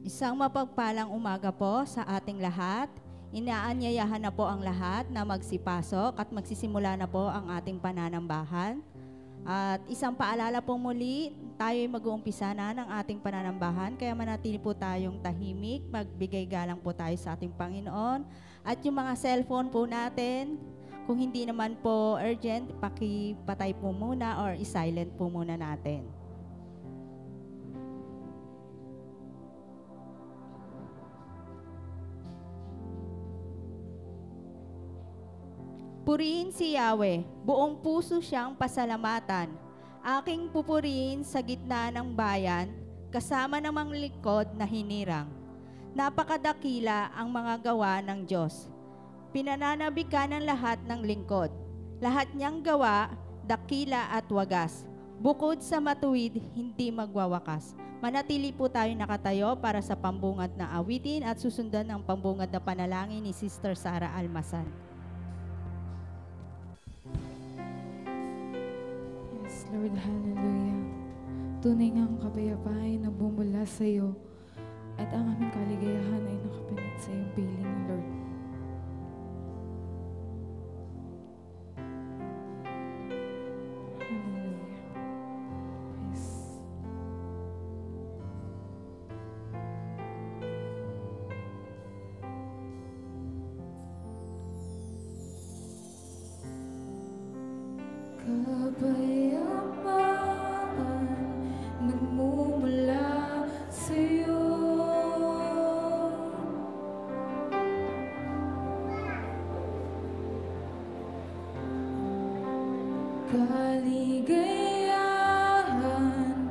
Isang mapagpalang umaga po sa ating lahat. Inaanyayahan na po ang lahat na magsipasok at magsisimula na po ang ating pananambahan. At isang paalala po muli, tayo ay mag-uumpisa na ng ating pananambahan, kaya manatili po tayong tahimik, magbigay galang po tayo sa ating Panginoon. At yung mga cellphone po natin, kung hindi naman po urgent, pakipatay po muna or i-silent po muna natin. Purihin si Yahweh, buong puso siyang pasalamatan. Aking pupurihin sa gitna ng bayan, kasama ng mga likod na hinirang. Napakadakila ang mga gawa ng Diyos. Pinananabikan ng lahat ng lingkod. Lahat niyang gawa, dakila at wagas. Bukod sa matuwid, hindi magwawakas. Manatili po tayo nakatayo para sa pambungad na awitin at susundan ng pambungad na panalangin ni Sister Sara Almasan. Lord, hallelujah. Tunay nga ang kapayapaan ay nagbumula sa iyo at ang aming kaligayahan ay nakapanit sa iyong piling, Lord. Hallelujah. Yes. Kapayapaan nagmumula sa iyo. Kaligayahan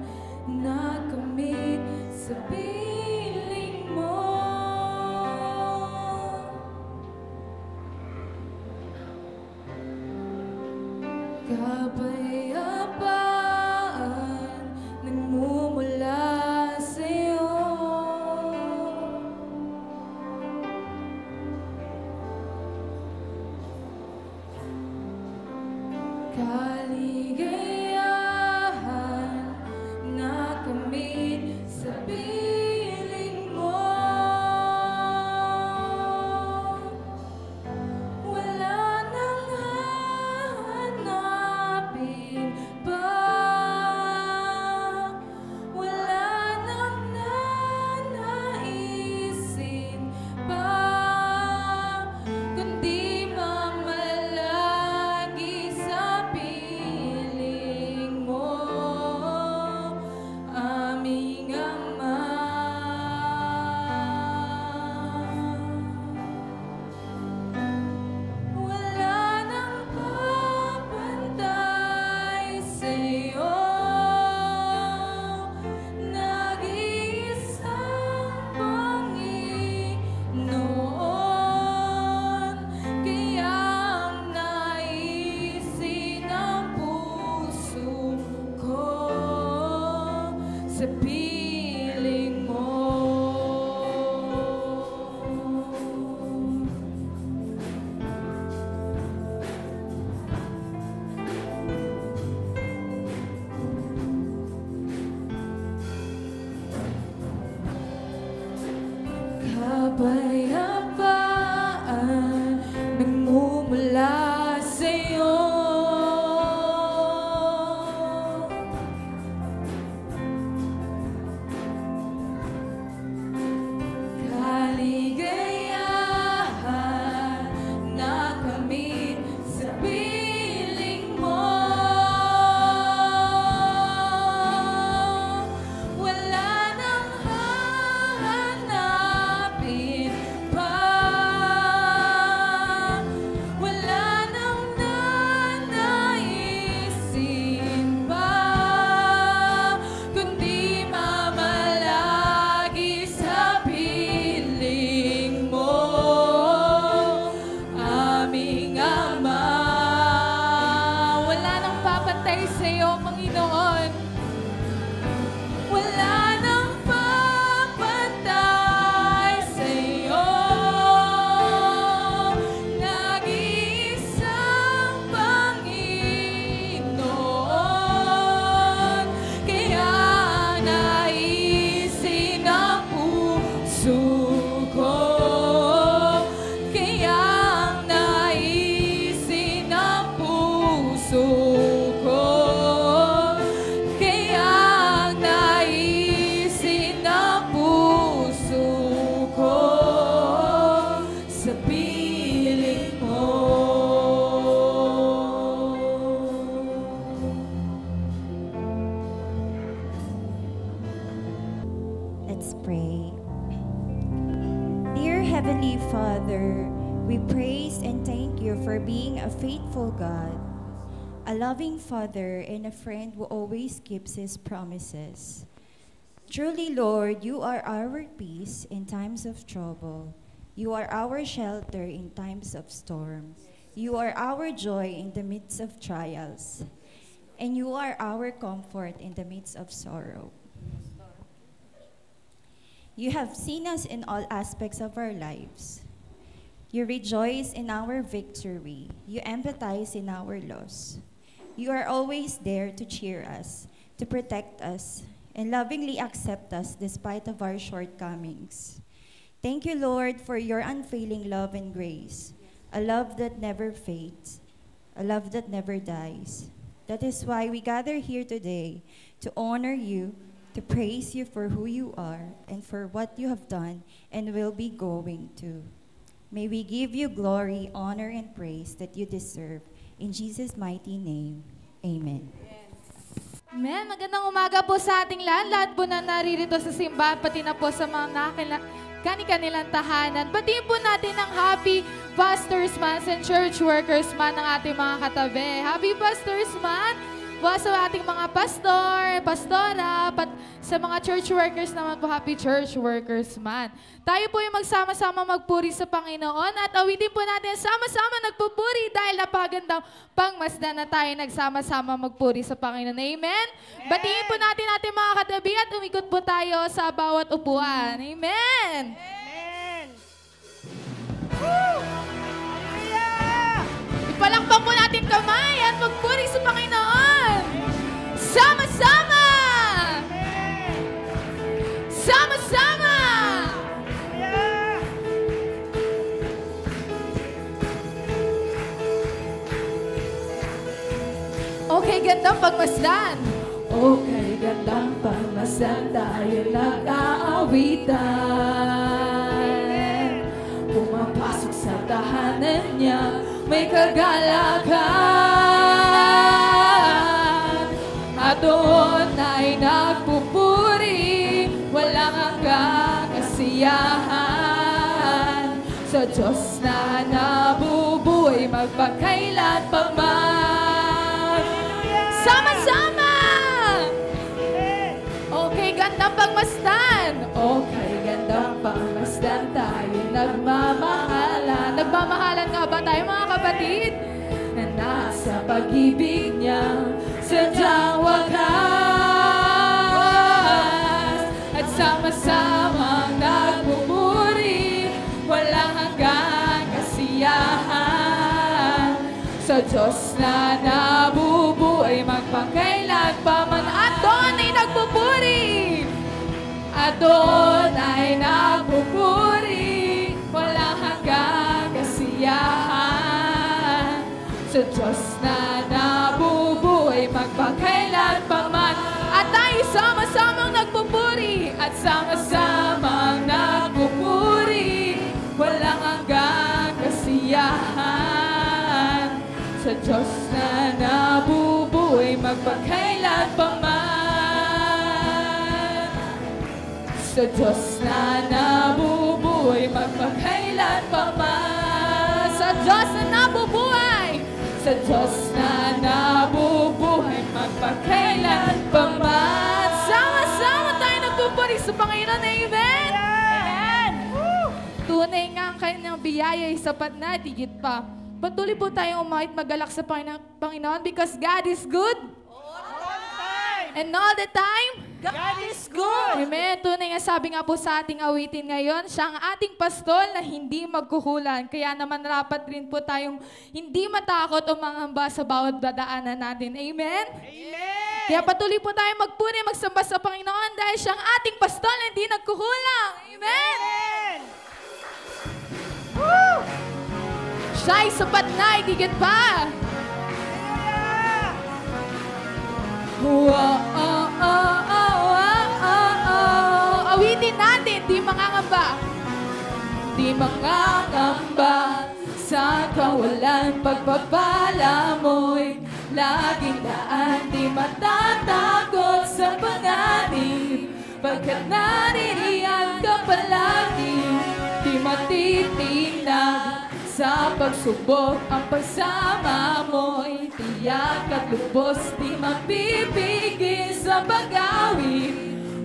na kamit sa piling mo. Kapayapaan nagmumula sa iyo. Kaligayahan na kamit sa piling mo. Wala nang hahanapin pa, wala nang nanaisin pa, kundi mamalagi sa piling mo, aming Ama. Wala nang papantay sa'yo, nag-iisang Panginoon, kaya ang naisin ng puso ko sa piling mo. Kapayapaan nagmumula sa iyo. Kaligayahan na kamit sa piling mo. Wala nang hahanapin Let's pray. Dear Heavenly Father, we praise and thank you for being a faithful God, a loving Father, and a friend who always keeps his promises. Truly, Lord, you are our peace in times of trouble. You are our shelter in times of storm. You are our joy in the midst of trials. And you are our comfort in the midst of sorrow. You have seen us in all aspects of our lives. You rejoice in our victory. You empathize in our loss. You are always there to cheer us, to protect us, and lovingly accept us despite of our shortcomings. Thank you, Lord, for your unfailing love and grace, a love that never fades, a love that never dies. That is why we gather here today to honor you, to praise you for who you are and for what you have done and will be going to. May we give you glory, honor, and praise that you deserve. In Jesus' mighty name, amen. Amen. Magandang umaga po sa ating lahat. Lahat po na naririto sa simbahan, pati na po sa mga kanilang tahanan. Batiin po natin ang Happy Pastors Month and Church Workers Month ng ating mga katabi. Happy Pastors Month! Bukas sa ating mga pastor, pastora, sa mga church workers naman po, Happy Church Workers Month. Tayo po yung magsama-sama magpuri sa Panginoon at awitin po natin sama-sama nagpupuri dahil napakagandang pangmasdan na tayo nagsama-sama magpuri sa Panginoon. Amen? Batiin po natin ating mga katabi at umikot po tayo sa bawat upuan. Amen! Amen! Woo! Hallelujah! Ipalakpak po natin kamay at magpuri sa Panginoon. Sama-sama! Sama-sama! Yeah! Okay, gandang pagmasdan. Okay, gandang pagmasdan. Tayo nag-aawitan. Pumapasok sa tahanan niya, may kagalakan. At doon ay nagpupuri, walang hanggang kasiyahan. Sa Diyos na nabubuhay, magpakailan pa man. Sama-sama! Okay, gandang pagmasdan. Okay, gandang pagmasdan. Tayo nagmamahalan. Nagmamahalan nga ba tayo mga kapatid? Na nasa pag-ibig niya sadyang wakas. At sama-samang nagpupuri, walang hanggang kasiyahan. Sa Diyos na nabubuhay, magpakailan pa man. At doon ay nagpupuri. At doon ay nagpupuri, walang hanggang kasiyahan. Sa Diyos na nabubuhay, magpakailan pa man. At tayo sama-samang nagpupuri. At sama-samang nagpupuri, walang hanggang kasiyahan. Sa Diyos na nabubuhay, magpakailan pa man. Sa Diyos na nabubuhay, magpakailan pa man. Sa Diyos na nabubuhay, sa Diyos na nabubuhay, magpakailan pa man. Sama-sama tayo nagpupuri sa Panginoon. Amen? Amen! Tunay nga ang kanyang biyaya ay sapat na, digit pa. Patuloy po tayong umahit magalak sa Panginoon because God is good. And all the time, God is good! Amen. Tunay nga sabi nga po sa ating awitin ngayon, siya ang ating pastol na hindi magkukulan. Kaya naman rapat rin po tayong hindi matakot o mangamba sa bawat dadaanan natin. Amen? Amen! Kaya patuloy po tayong magpuni, magsamba sa Panginoon dahil siya ang ating pastol na hindi nagkukulang. Amen? Amen! Woo! Siya ay sapat na, igigit pa. Awitin natin, di mangangamba. Di mangangamba sa kawalan, pagpapala mo'y laging daan. Di matatakot sa panganib, pagkat naririnig palagi, di matitinag. Sa pagsubok ang pagsama mo'y tiyak at lubos, di mapipigil sa pag-awit.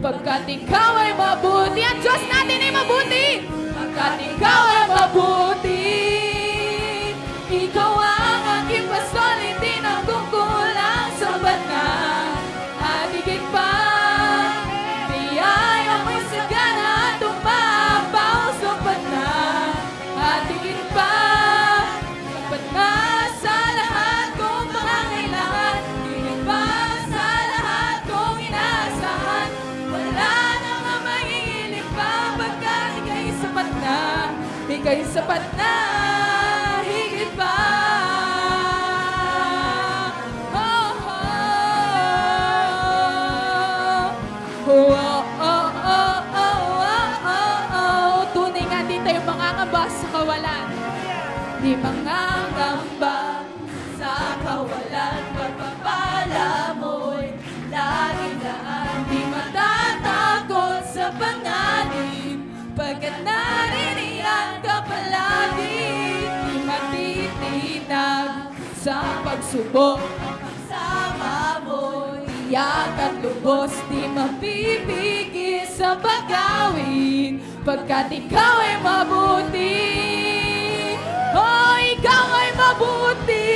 Pagkat ikaw ay mabuti, ang Diyos natin ay mabuti. Pagkat ikaw ay mabuti, ikaw ang aking pastol, hindi nagkukulang, sapat na. At higit pa, biyaya mo'y sagana at umapaw, sapat na. At higit pa, sapat na sa lahat kong pangangailangan. Higit pa sa lahat kong inaasahan. Wala nang mahihilip pa, pagkat ika'y sapat na. Ika'y sapat na, higit pa. Oh, oh, oh, oh, oh, oh, oh. Tunay nga din tayo mangangamba sa kawalan. Di mangangamba sa kawalan, pagpapala mo'y laging daan. Di matatakot sa panganib, pagkat naririyan ka palagi. Di matitinag sa pagsubok, ang pagsama mo'y tiyak at lubos, di mapipigil sa pag-awit. Pagkat ikaw ay mabuti, oh, ikaw ay mabuti.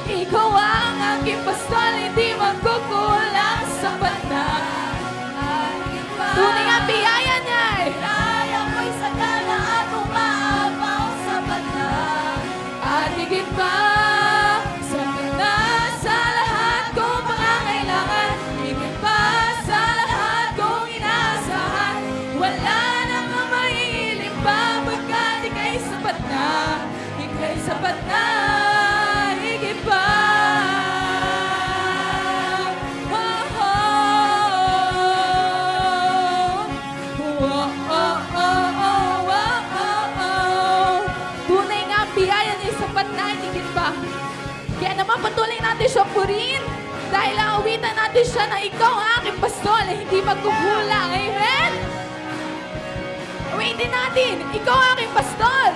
Ikaw ang aking pastol, hindi magkukulang, sapat na. Tunay ang biyaya niya eh. Biyaya mo'y sagana at umaapaw, sapat na. At higit pa, sapat na sa lahat kong pangangailangan. Higit pa sa lahat kong inaasahan. Wala nang mahihiling pa, pagkat ika'y sapat na. Ika'y sapat na, higit pa. Kaya naman patuloy natin siyang purihin dahil aawitan natin siya na ikaw ang aking pastol, hindi magkukulang. Amen? Awitin natin, ikaw ang aking pastol.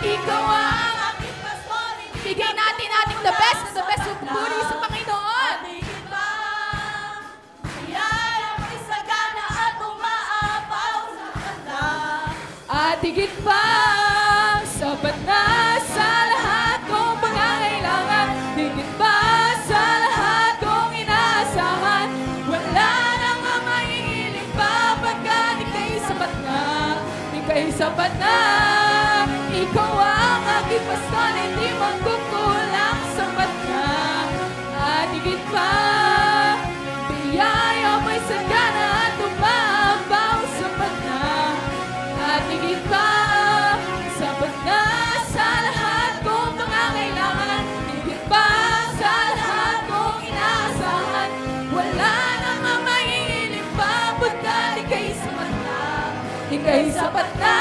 Ikaw ang aking pastol. Bigay natin ating the best of puri sa Panginoon. At higit pa, sapat na sa lahat kong pangangailangan. Higit pa sa lahat kong inaasahan. Wala nang mahihiling pa, pagkat ika'y sapat na. Ika'y sapat na. Ikaw ang aking pastol, hindi magkukulang, sapat na. At higit pa, biyaya mo'y sagana at umabaw, sapat na. At higit pa, sapat na sa lahat kong pangangailangan. Higit pa sa lahat kong inaasahan. Wala nang mahihiling pa, pagkat ika'y sapat na. Ika'y sapat na.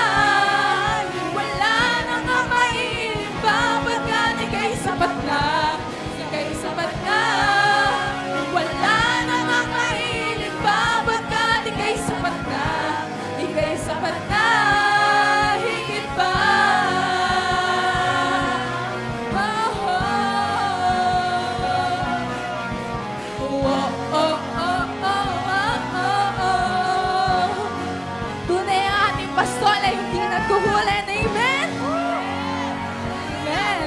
Wala nang mahihiling pa, pagkat ika'y sapat na. Ika'y sapat na. Wala nang mahihiling pa, pagkat ika'y sapat na. Ika'y sapat na, higit pa. Oh, oh, oh, oh, oh, oh. Tunay ang ating pastol ay hindi nagkuhulan. Amen? Amen.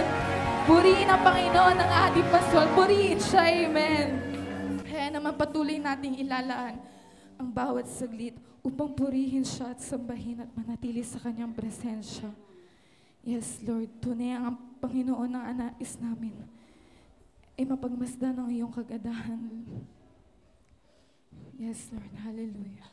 Purihin ang Panginoon ng ating pastol. Purihin siya. Amen. Kaya naman patuloy nating ilalaan ang bawat saglit upang purihin siya at sambahin at manatili sa kanyang presensya. Yes, Lord, tunay ang Panginoon ng anais namin ay mapagmasdan ng iyong kagadahan. Yes, Lord, hallelujah.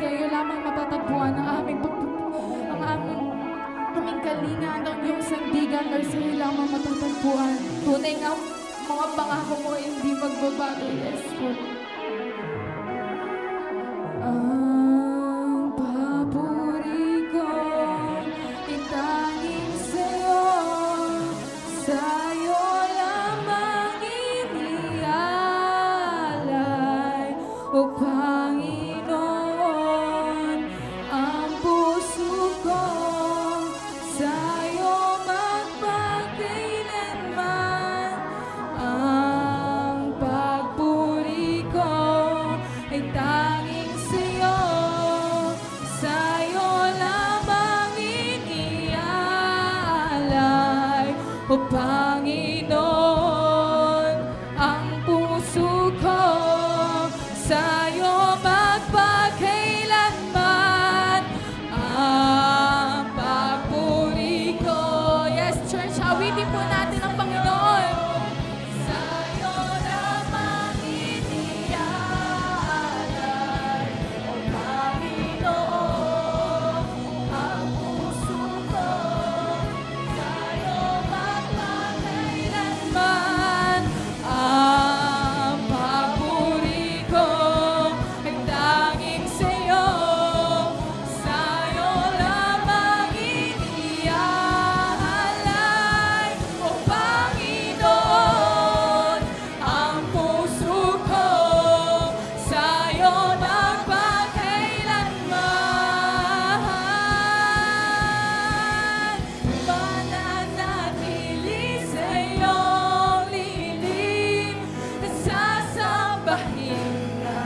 sa iyo lamang matatagpuan aming kalinga at ang iyong sandigan, Lord, sa iyo lamang matatagpuan. Tunay nga mga pangako mo hindi magbabago, yes, Lord. Ang papuri ko itanging sa'yo, sa'yo lamang inialay, O Panginoon, ang puso ko sa'yo magpakailanman. Ang pagpuri ko ay tanging sa'yo, sa'yo lamang inialay, O Panginoon, ang puso ko sa'yo magpakailanman. Ang papuri ko. Yes, church, awitin po natin ang Panginoon. Sa'yo lamang inialay, O Panginoon, ang puso ko sa'yo magpakailanman. Ang papuri ko ay tanging sa'yo, sa'yo lamang inialay, O Panginoon, ang puso ko sa'yo magpakailanman. Mananatili sa iyong lilim, sasambahin ka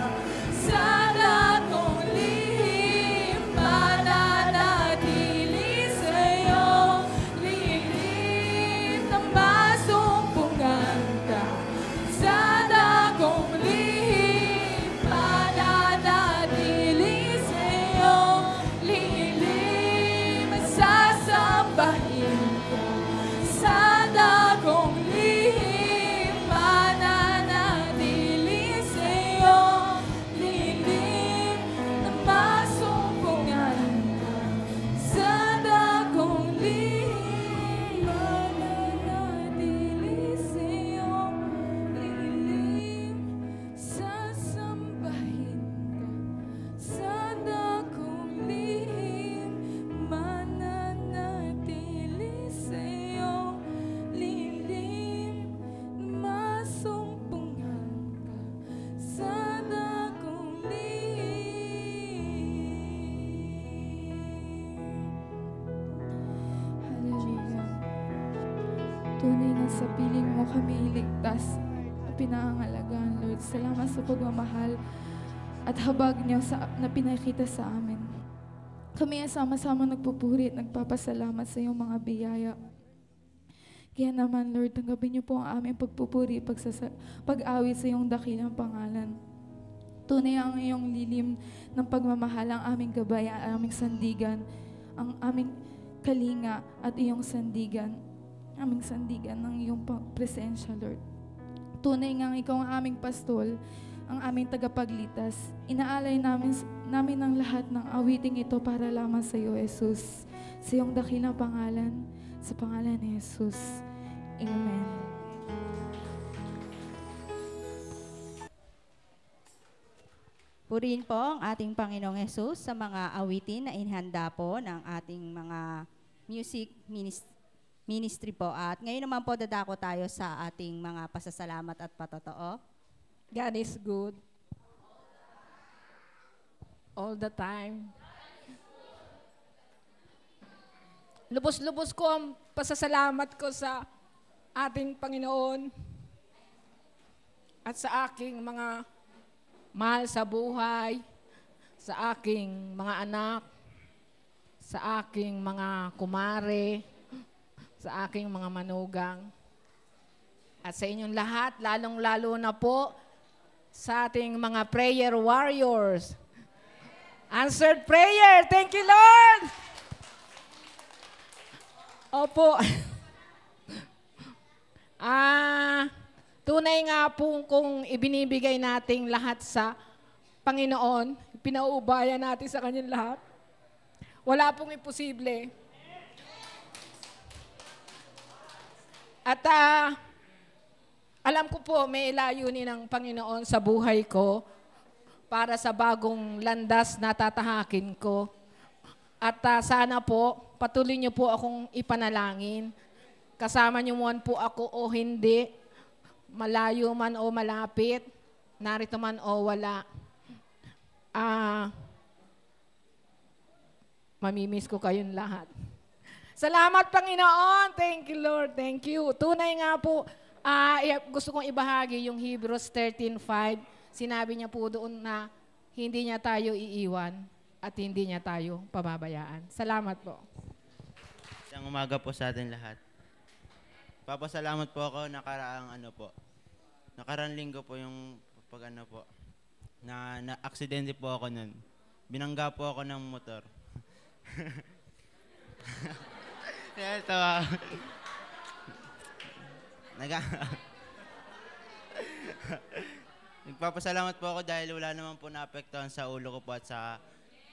sa dakong lihim. Mananatili sa iyong lilim, na masumpungan ka sa dakong lihim. Mananatili sa iyong lilim, sasambahin ka sa dakong lihim. Mananatili sa iyong lilim, na masumpungan ka sa dakong lihim. Mananatili sa iyong lilim, sasambahin ka sa dakong lihim. Mananatili sa iyong lilim, masumpungan ka sa dakong lihim. Hallelujah. Tunay na sa piling mo kami iligtas at pinangangalagaan, Lord. Salamat sa pagmamahal at habag niyo na pinakita sa amin. Kami ay sama-sama nagpupuri at nagpapasalamat sa iyong mga biyaya. Kaya naman, Lord, tanggapin niyo po ang aming pagpupuri, pag-awit sa iyong dakilang pangalan. Tunay ang iyong lilim ng pagmamahal, ang aming gabay, ang aming sandigan, ang aming kalinga at iyong sandigan. Aming sandigan ng iyong presensya, Lord. Tunay ngang ikaw ang aming pastol, ang aming tagapagligtas. Inaalay namin ang lahat ng awiting ito para lamang sa iyo, Jesus. Sa iyong dakilang pangalan, sa pangalan ni Jesus. Amen. Purihin po ang ating Panginoong Yesus sa mga awitin na inihanda po ng ating mga music ministry po. At ngayon naman po dadako tayo sa ating mga pasasalamat at patotoo. God is good. All the time. Lubos-lubos ko ang pasasalamat ko sa ating Panginoon at sa aking mga mahal sa buhay, sa aking mga anak, sa aking mga kumare, sa aking mga manugang, at sa inyong lahat, lalong-lalo na po sa ating mga prayer warriors. Answered prayer. Thank you, Lord! Opo. Tunay nga po kung ibinibigay nating lahat sa Panginoon, pinauubaya natin sa kanyang lahat. Wala pong imposible. At alam ko po, may layunin ng Panginoon sa buhay ko para sa bagong landas na tatahakin ko. At sana po, patuloy niyo po akong ipanalangin. Kasama niyo man po ako o hindi, malayo man o malapit, narito man o wala. Mamimiss ko kayong lahat. Salamat, Panginoon. Thank you, Lord. Thank you. Tunay nga po, gusto kong ibahagi yung Hebrews 13:5. Sinabi niya po doon na hindi niya tayo iiwan at hindi niya tayo pababayaan. Salamat po. Isang umaga po sa atin lahat. Papasalamat po ako nakaraang linggo po yung na aksidente po ako nun. Binangga po ako ng motor. Ito. Nagpapasalamat po ako dahil wala naman po naapektuhan sa ulo ko po at sa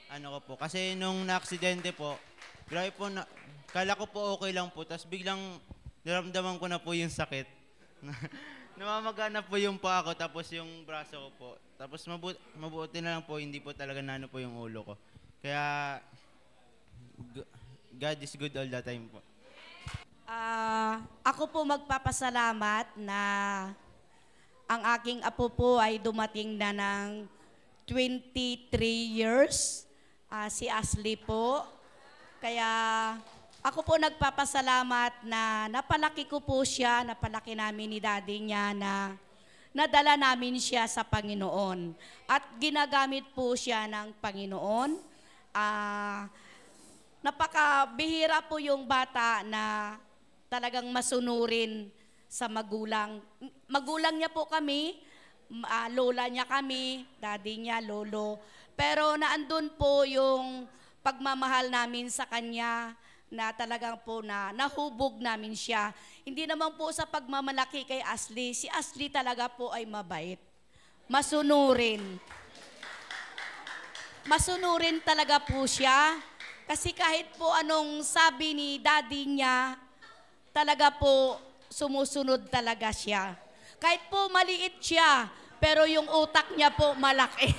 ko po. Kasi nung na-aksidente po, grabe po kala ko po okay lang po. Tapos biglang naramdaman ko na po yung sakit. Namamagana po yung paa ko tapos yung braso ko po. Tapos mabuti na lang po, hindi po talaga po yung ulo ko. Kaya God is good all the time po. Ako po magpapasalamat na ang aking apo po ay dumating na ng 23 years. Si Ashley po. Kaya ako po nagpapasalamat na napalaki ko po siya, napalaki namin ni daddy niya na nadala namin siya sa Panginoon. At ginagamit po siya ng Panginoon. Napakabihira po yung bata na talagang masunurin sa magulang. Magulang niya po kami, lola niya kami, daddy niya, lolo. Pero naandun po yung pagmamahal namin sa kanya na talagang po nahubog namin siya. Hindi naman po sa pagmamalaki kay Ashley. Si Ashley talaga po ay mabait. Masunurin. Masunurin talaga po siya. Kasi kahit po anong sabi ni daddy niya, talaga po sumusunod talaga siya. Kahit po maliit siya, pero yung utak niya po malaki.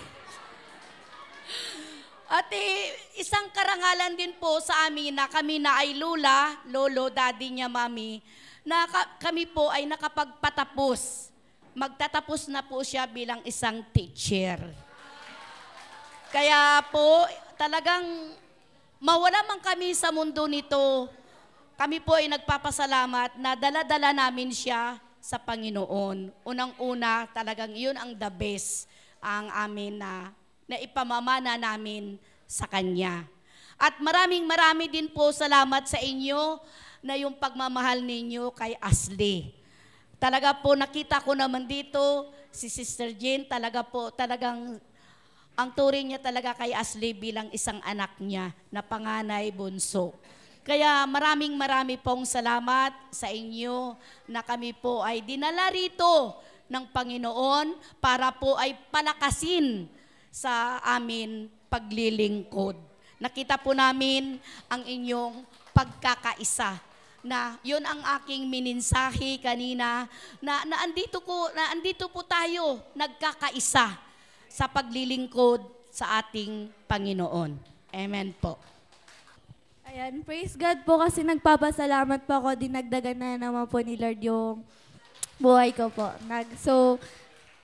At isang karangalan din po sa amin na kami na ay lula, lolo, daddy niya, mami, na kami po ay nakapagpatapos. Magtatapos na po siya bilang isang teacher. Kaya po talagang mawala man kami sa mundo nito, kami po ay nagpapasalamat na dala-dala namin siya sa Panginoon. Unang-una, talagang yun ang the best ang amin na ipamamana namin sa Kanya. At marami din po salamat sa inyo na yung pagmamahal ninyo kay Ashley. Talaga po nakita ko naman dito, si Sister Jean, talagang ang turing niya talaga kay Ashley bilang isang anak niya na panganay bunso. Kaya marami pong salamat sa inyo na kami po ay dinala rito ng Panginoon para po ay palakasin sa amin paglilingkod. Nakita po namin ang inyong pagkakaisa. Na yun ang aking mininsahe kanina na andito po tayo nagkakaisa sa paglilingkod sa ating Panginoon. Amen po. Ayan, praise God po kasi nagpapasalamat po ako, dinagdagan na naman po ni Lord yung buhay ko po.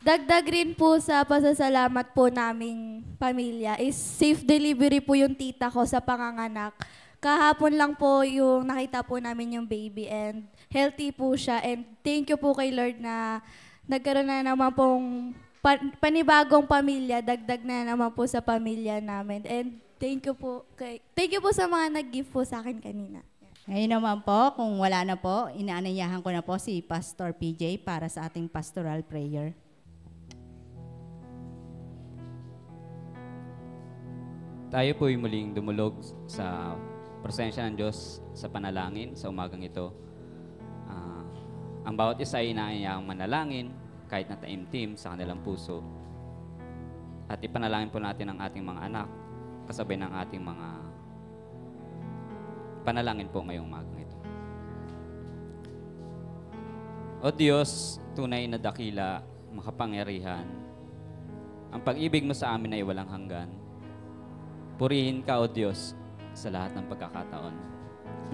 Dagdag rin po sa pasasalamat po naming pamilya is safe delivery po yung tita ko sa panganganak. Kahapon lang po yung nakita po namin yung baby and healthy po siya. And thank you po kay Lord na nagkaroon na naman pong panibagong pamilya, dagdag na naman po sa pamilya namin. And thank you po sa mga nag-give po sa akin kanina. Ngayon naman po, kung wala na po, inaanyayahan ko na po si Pastor PJ para sa ating pastoral prayer. Tayo po'y muling dumulog sa presensya ng Diyos sa panalangin sa umagang ito. Ang bawat isa ay inaanyayang manalangin kahit na taimtim sa kanilang puso. At ipanalangin po natin ang ating mga anak kasabay ng ating mga panalangin po ngayong umagang ito. O Diyos, tunay na dakila, makapangyarihan, ang pag-ibig mo sa amin ay walang hanggan. Purihin ka, O Diyos, sa lahat ng pagkakataon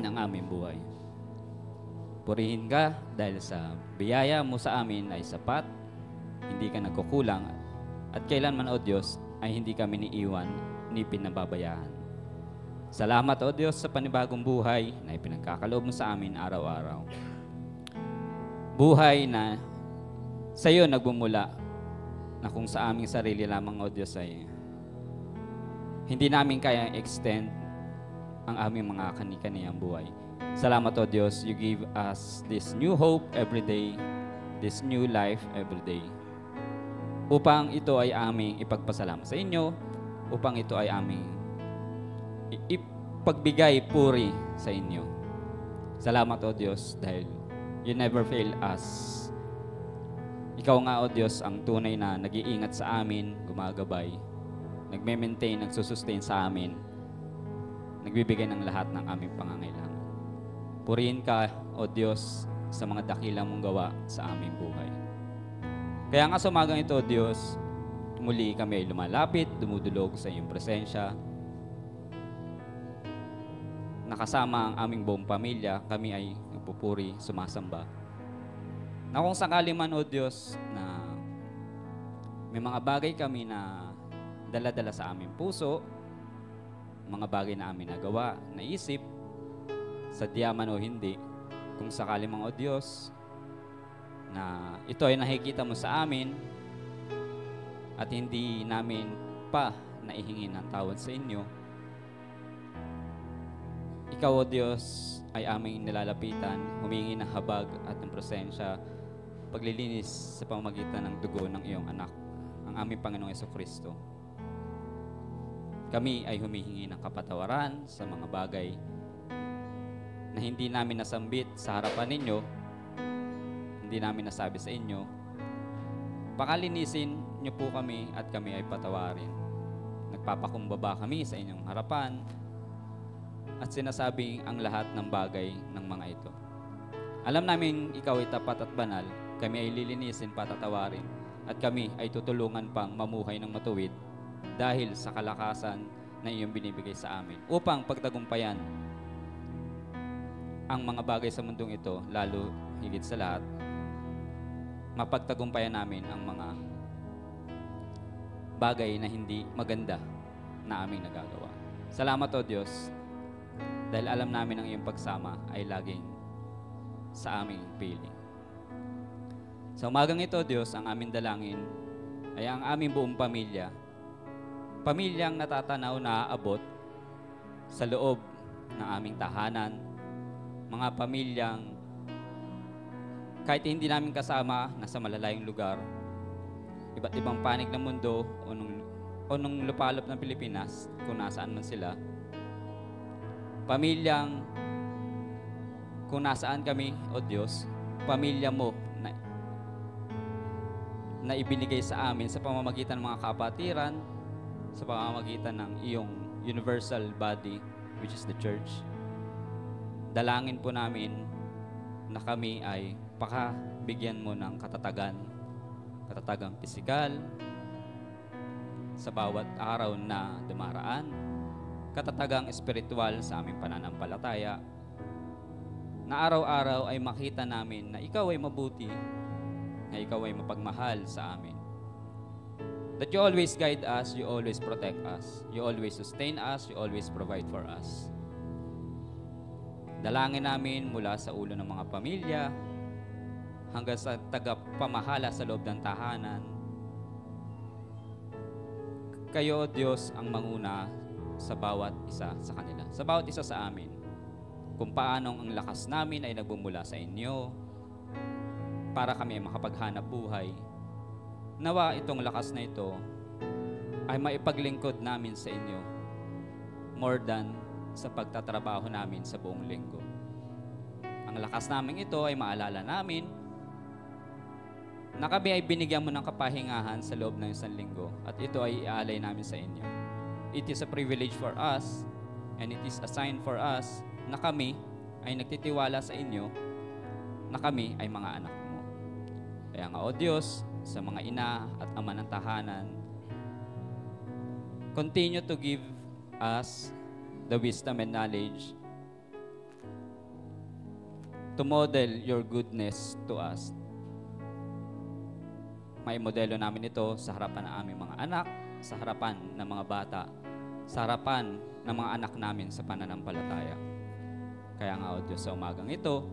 ng aming buhay. Purihin ka dahil sa biyaya mo sa amin ay sapat, hindi ka nagkukulang, at kailanman, O Diyos, ay hindi kami niiwan ni pinababayaan. Salamat, O Diyos, sa panibagong buhay na ipinagkakaloob mo sa amin araw-araw. Buhay na sa iyo nagbumula, na kung sa aming sarili lamang, O Diyos, ay hindi namin kaya extend ang aming mga kani-kaniyang buhay. Salamat, O Diyos, you give us this new hope every day, this new life every day. Upang ito ay aming ipagpasalamat sa inyo, upang ito ay aming ipagbigay puri sa inyo. Salamat, O Diyos, dahil you never fail us. Ikaw nga, O Diyos, ang tunay na nag-iingat sa amin, gumagabay, nagme-maintain, nagsusustain sa amin, nagbibigay ng lahat ng aming pangangailangan. Purihin ka, O Diyos, sa mga dakilang mong gawa sa aming buhay. Kaya nga sa umagang ito, Diyos, muli kami ay lumalapit, dumudulog sa iyong presensya. Nakasama ang aming buong pamilya, kami ay nagpupuri, sumasamba. Na kung sakali man, O Diyos, na may mga bagay kami na dala-dala sa aming puso, mga bagay na aming nagawa, naisip, sadya man o hindi, kung sakali man, O Diyos, na ito ay nakikita mo sa amin at hindi namin pa naihingi ng tawad sa inyo, ikaw, O Diyos, ay aming nilalapitan, humingi ng habag at ng presensya, paglilinis sa pamamagitan ng dugo ng iyong anak, ang aming Panginoong Jesucristo. Kami ay humihingi ng kapatawaran sa mga bagay na hindi namin nasambit sa harapan ninyo, hindi namin nasabi sa inyo. Pakalinisin niyo po kami at kami ay patawarin. Nagpapakumbaba kami sa inyong harapan at sinasabing ang lahat ng bagay ng mga ito. Alam namin ikaw ay tapat at banal, kami ay lilinisin, patatawarin, at kami ay tutulungan pang mamuhay ng matuwid dahil sa kalakasan na iyong binibigay sa amin upang pagtagumpayan ang mga bagay sa mundong ito, lalo higit sa lahat, mapagtagumpayan namin ang mga bagay na hindi maganda na aming nagagawa. Salamat, O Diyos, dahil alam namin ang iyong pagsama ay laging sa aming piling. Sa umagang ito, Diyos, ang aming dalangin ay ang aming buong pamilya, pamilyang natatanaw na aabot sa loob ng aming tahanan, mga pamilyang kahit hindi namin kasama, nasa malalayong lugar, iba't ibang panig ng mundo o nung lupalop ng Pilipinas, kung nasaan man sila. Pamilyang, kung nasaan kami, O Diyos, pamilya mo na ibinigay sa amin sa pamamagitan ng mga kapatiran, sa pamamagitan ng iyong universal body, which is the church. Dalangin po namin na kami ay pakabigyan mo ng katatagang pisikal sa bawat araw na dumaraan, katatagang espiritual sa aming pananampalataya, na araw-araw ay makita namin na ikaw ay mabuti, na ikaw ay mapagmahal sa amin. That you always guide us, you always protect us, you always sustain us, you always provide for us. Dalangin namin mula sa ulo ng mga pamilya hanggang sa tagapamahala sa loob ng tahanan. Kayo, Diyos, ang manguna sa bawat isa sa kanila, sa bawat isa sa amin. Kung paanong ang lakas namin ay nagbumula sa inyo para kami makapaghanap buhay. Nawa itong lakas na ito ay maipaglingkod namin sa inyo more than sa pagtatrabaho namin sa buong linggo. Ang lakas namin ito ay maalala namin na kami ay binigyan mo ng kapahingahan sa loob ng 1 linggo at ito ay iaalay namin sa inyo. It is a privilege for us and it is a sign for us na kami ay nagtitiwala sa inyo na kami ay mga anak mo. Kaya nga, O Diyos, sa mga ina at ama ng tahanan, continue to give us the wisdom and knowledge to model your goodness to us. May modelo namin ito sa harapan ng aming mga anak, sa harapan ng mga bata, sa harapan ng mga anak namin sa pananampalataya. Kaya nga, O Diyos, sa umagang ito,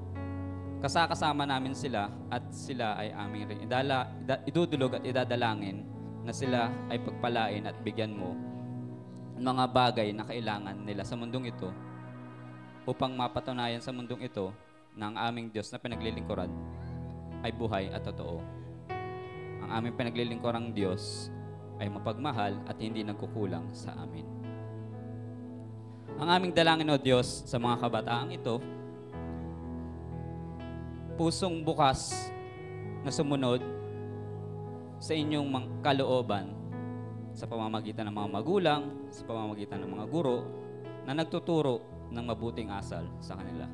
kasama namin sila at sila ay aming rin idudulog at idadalangin na sila ay pagpalain at bigyan mo ng mga bagay na kailangan nila sa mundong ito upang mapatunayan sa mundong ito na ang aming Diyos na pinaglilingkuran ay buhay at totoo. Ang aming pinaglilingkurang Diyos ay mapagmahal at hindi nagkukulang sa amin. Ang aming dalangin, O Diyos, sa mga kabataang ito, pusong bukas na sumunod sa inyong kalooban sa pamamagitan ng mga magulang, sa pamamagitan ng mga guro na nagtuturo ng mabuting asal sa kanila.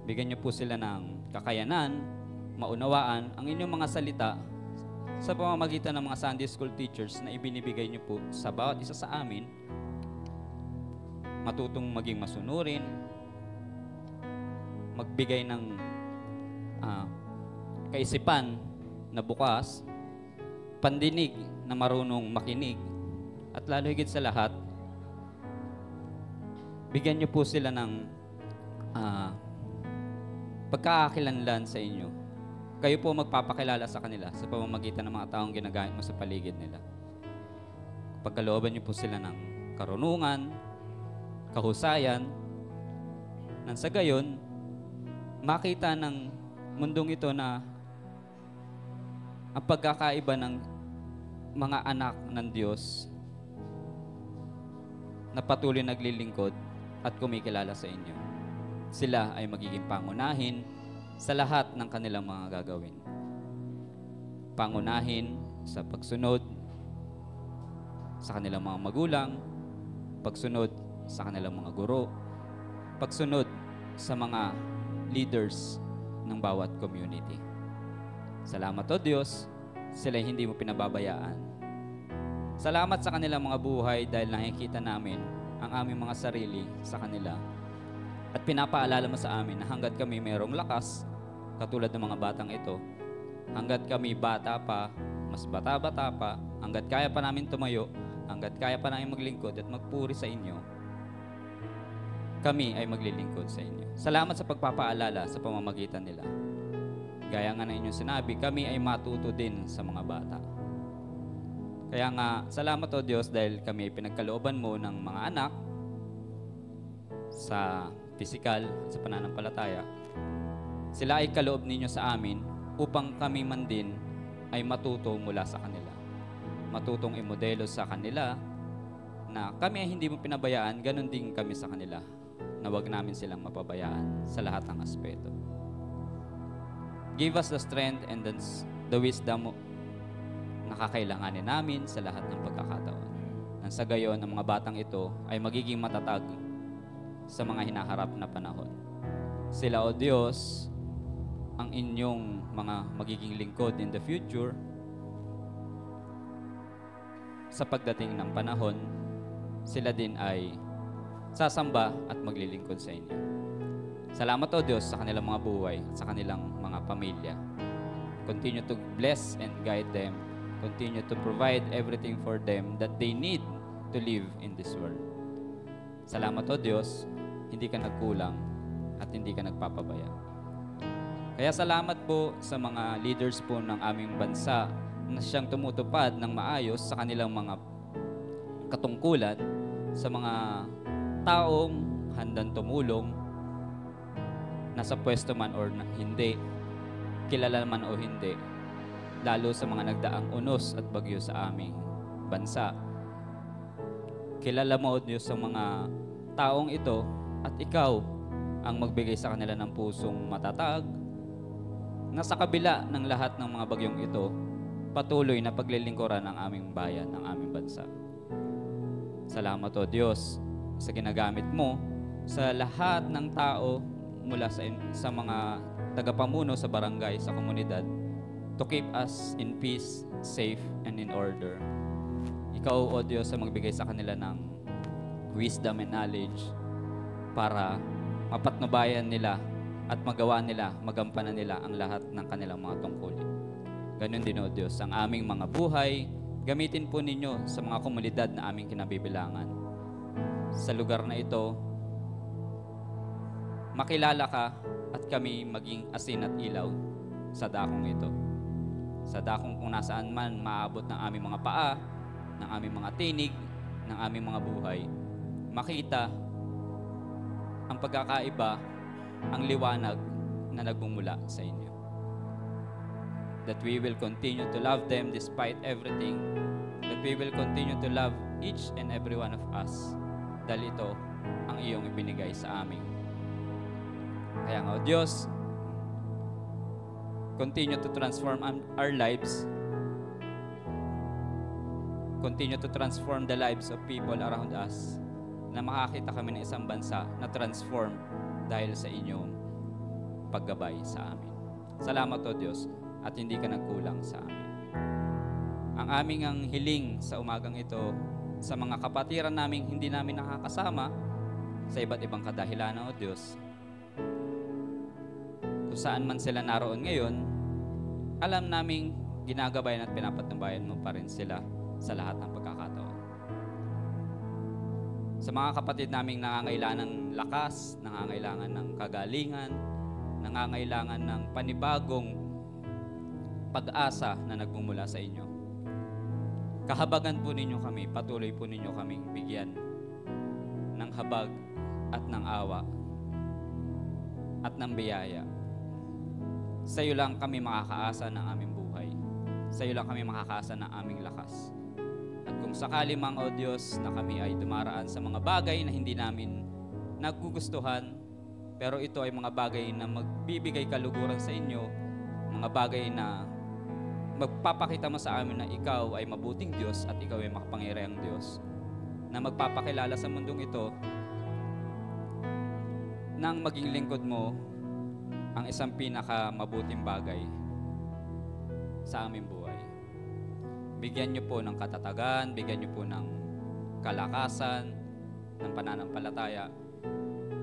Bigyan niyo po sila ng kakayanan, maunawaan ang inyong mga salita sa pamamagitan ng mga Sunday School teachers na ibinibigay niyo po sa bawat isa sa amin, matutong maging masunurin, magbigay ng kaisipan na bukas, pandinig na marunong makinig, at lalo higit sa lahat, bigyan niyo po sila ng pagkakakilanlan sa inyo. Kayo po magpapakilala sa kanila sa pamamagitan ng mga taong ginagamit mo sa paligid nila. Pagkalooban niyo po sila ng karunungan, kahusayan, nang sa gayon, makita ng mundong ito na ang pagkakaiba ng mga anak ng Diyos na patuloy naglilingkod at kumikilala sa inyo. Sila ay magiging pangunahin sa lahat ng kanilang mga gagawin. Pangunahin sa pagsunod sa kanilang mga magulang, pagsunod sa kanilang mga guro, pagsunod sa mga leaders ng bawat community. Salamat, O Diyos, sila hindi mo pinababayaan. Salamat sa kanilang mga buhay dahil nakikita namin ang aming mga sarili sa kanila. At pinapaalala mo sa amin na hanggat kami mayroong lakas, katulad ng mga batang ito, hanggat kami bata pa, mas bata-bata pa, hanggat kaya pa namin tumayo, hanggat kaya pa namin maglingkod at magpuri sa inyo, kami ay maglilingkod sa inyo. Salamat sa pagpapaalala sa pamamagitan nila. Gaya nga na inyong sinabi, kami ay matuto din sa mga bata. Kaya nga, salamat, O Diyos, dahil kami ay pinagkalooban mo ng mga anak sa pisikal, sa pananampalataya. Sila ay kaloob ninyo sa amin upang kami man din ay matuto mula sa kanila. Matutong imodelo sa kanila na kami ay hindi mo pinabayaan, ganun din kami sa kanila, na wag namin silang mapabayaan sa lahat ng aspeto. Give us the strength and the wisdom na kakailanganin namin sa lahat ng pagkakataon. Nang sa gayon, ang mga batang ito ay magiging matatag sa mga hinaharap na panahon. Sila, O Diyos, ang inyong mga magiging lingkod in the future. Sa pagdating ng panahon, sila din ay sasamba at maglilingkod sa inyo. Salamat, O Diyos, sa kanilang mga buhay at sa kanilang mga pamilya. Continue to bless and guide them. Continue to provide everything for them that they need to live in this world. Salamat, O Diyos, hindi ka nagkulang at hindi ka nagpapabaya. Kaya salamat po sa mga leaders po ng aming bansa na siyang tumutupad ng maayos sa kanilang mga katungkulan, sa mga taong handang tumulong, nasa pwesto man or hindi, kilala man o hindi, lalo sa mga nagdaang unos at bagyo sa aming bansa. Kilala mo, O Diyos, sa mga taong ito at ikaw ang magbigay sa kanila ng pusong matatag, na sa kabila ng lahat ng mga bagyong ito, patuloy na paglilingkuran ng aming bayan, ng aming bansa. Salamat o Diyos sa ginagamit mo sa lahat ng tao mula sa mga tagapamuno sa barangay, sa komunidad, to keep us in peace, safe, and in order. Ikaw, O Diyos, ang magbigay sa kanila ng wisdom and knowledge para mapatnubayan nila at magawa nila, magampanan nila ang lahat ng kanilang mga tungkulin. Ganon din, O Diyos, ang aming mga buhay, gamitin po ninyo sa mga komunidad na aming kinabibilangan. Sa lugar na ito, makilala ka at kami maging asin at ilaw sa dakong ito. Sa dakong kung nasaan man maabot ng aming mga paa, ng aming mga tinig, ng aming mga buhay, makita ang pagkakaiba, ang liwanag na nagmumula sa inyo. That we will continue to love them despite everything. That we will continue to love each and every one of us. Dahil ito ang iyong ibinigay sa amin. Kaya nga, O Diyos, continue to transform our lives. Continue to transform the lives of people around us, na makakita kami ng isang bansa na transform dahil sa inyong paggabay sa amin. Salamat, O Diyos, at hindi ka nagkulang sa amin. Ang aming ang hiling sa umagang ito, sa mga kapatiran naming hindi namin nakakasama sa iba't ibang kadahilanan, O Diyos, kung saan man sila naroon ngayon, alam naming ginagabayan at pinapatnubayan mo pa rin sila sa lahat ng pagkakataon. Sa mga kapatid naming nangangailangan ng lakas, nangangailangan ng kagalingan, nangangailangan ng panibagong pag-asa na nagmumula sa inyo, kahabagan po ninyo kami, patuloy po ninyo kaming bigyan ng habag at ng awa at ng biyaya. Sa iyo lang kami makakaasa ng aming buhay. Sa iyo lang kami makakaasa ng aming lakas. At kung sakali mang, O Diyos, na kami ay dumaraan sa mga bagay na hindi namin nagugustuhan, pero ito ay mga bagay na magbibigay kaluguran sa inyo, mga bagay na magpapakita mo sa amin na ikaw ay mabuting Diyos at ikaw ay makapangyarihang Diyos, na magpapakilala sa mundong ito nang maging lingkod mo ang isang pinakamabuting bagay sa aming buhay. Bigyan niyo po ng katatagan, bigyan niyo po ng kalakasan, ng pananampalataya.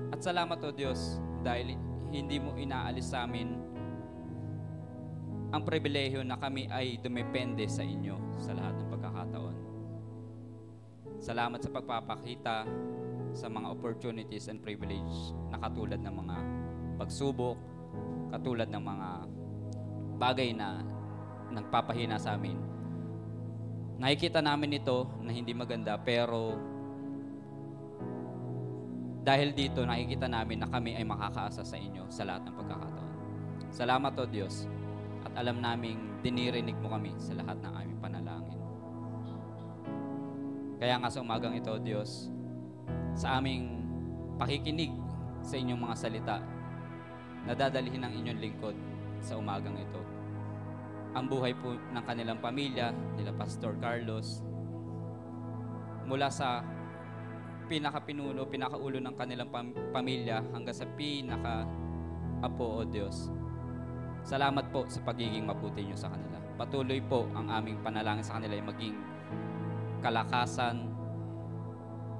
At salamat, O Diyos, dahil hindi mo inaalis sa amin ang pribilehyo na kami ay dumepende sa inyo sa lahat ng pagkakataon. Salamat sa pagpapakita sa mga opportunities and privilege na katulad ng mga pagsubok, katulad ng mga bagay na nagpapahina sa amin. Nakikita namin ito na hindi maganda, pero dahil dito nakikita namin na kami ay makakaasa sa inyo sa lahat ng pagkakataon. Salamat, O Diyos, at alam naming dinirinig mo kami sa lahat ng aming panalangin. Kaya nga sa umagang ito, O Diyos, sa aming pakikinig sa inyong mga salita, nadadalhin ng inyong lingkod sa umagang ito ang buhay po ng kanilang pamilya, nila Pastor Carlos, mula sa pinakapinuno, pinakaulo ng kanilang pamilya hanggang sa pinaka-apo, O Diyos. Salamat po sa pagiging mabuti niyo sa kanila. Patuloy po ang aming panalangin sa kanila ay maging kalakasan,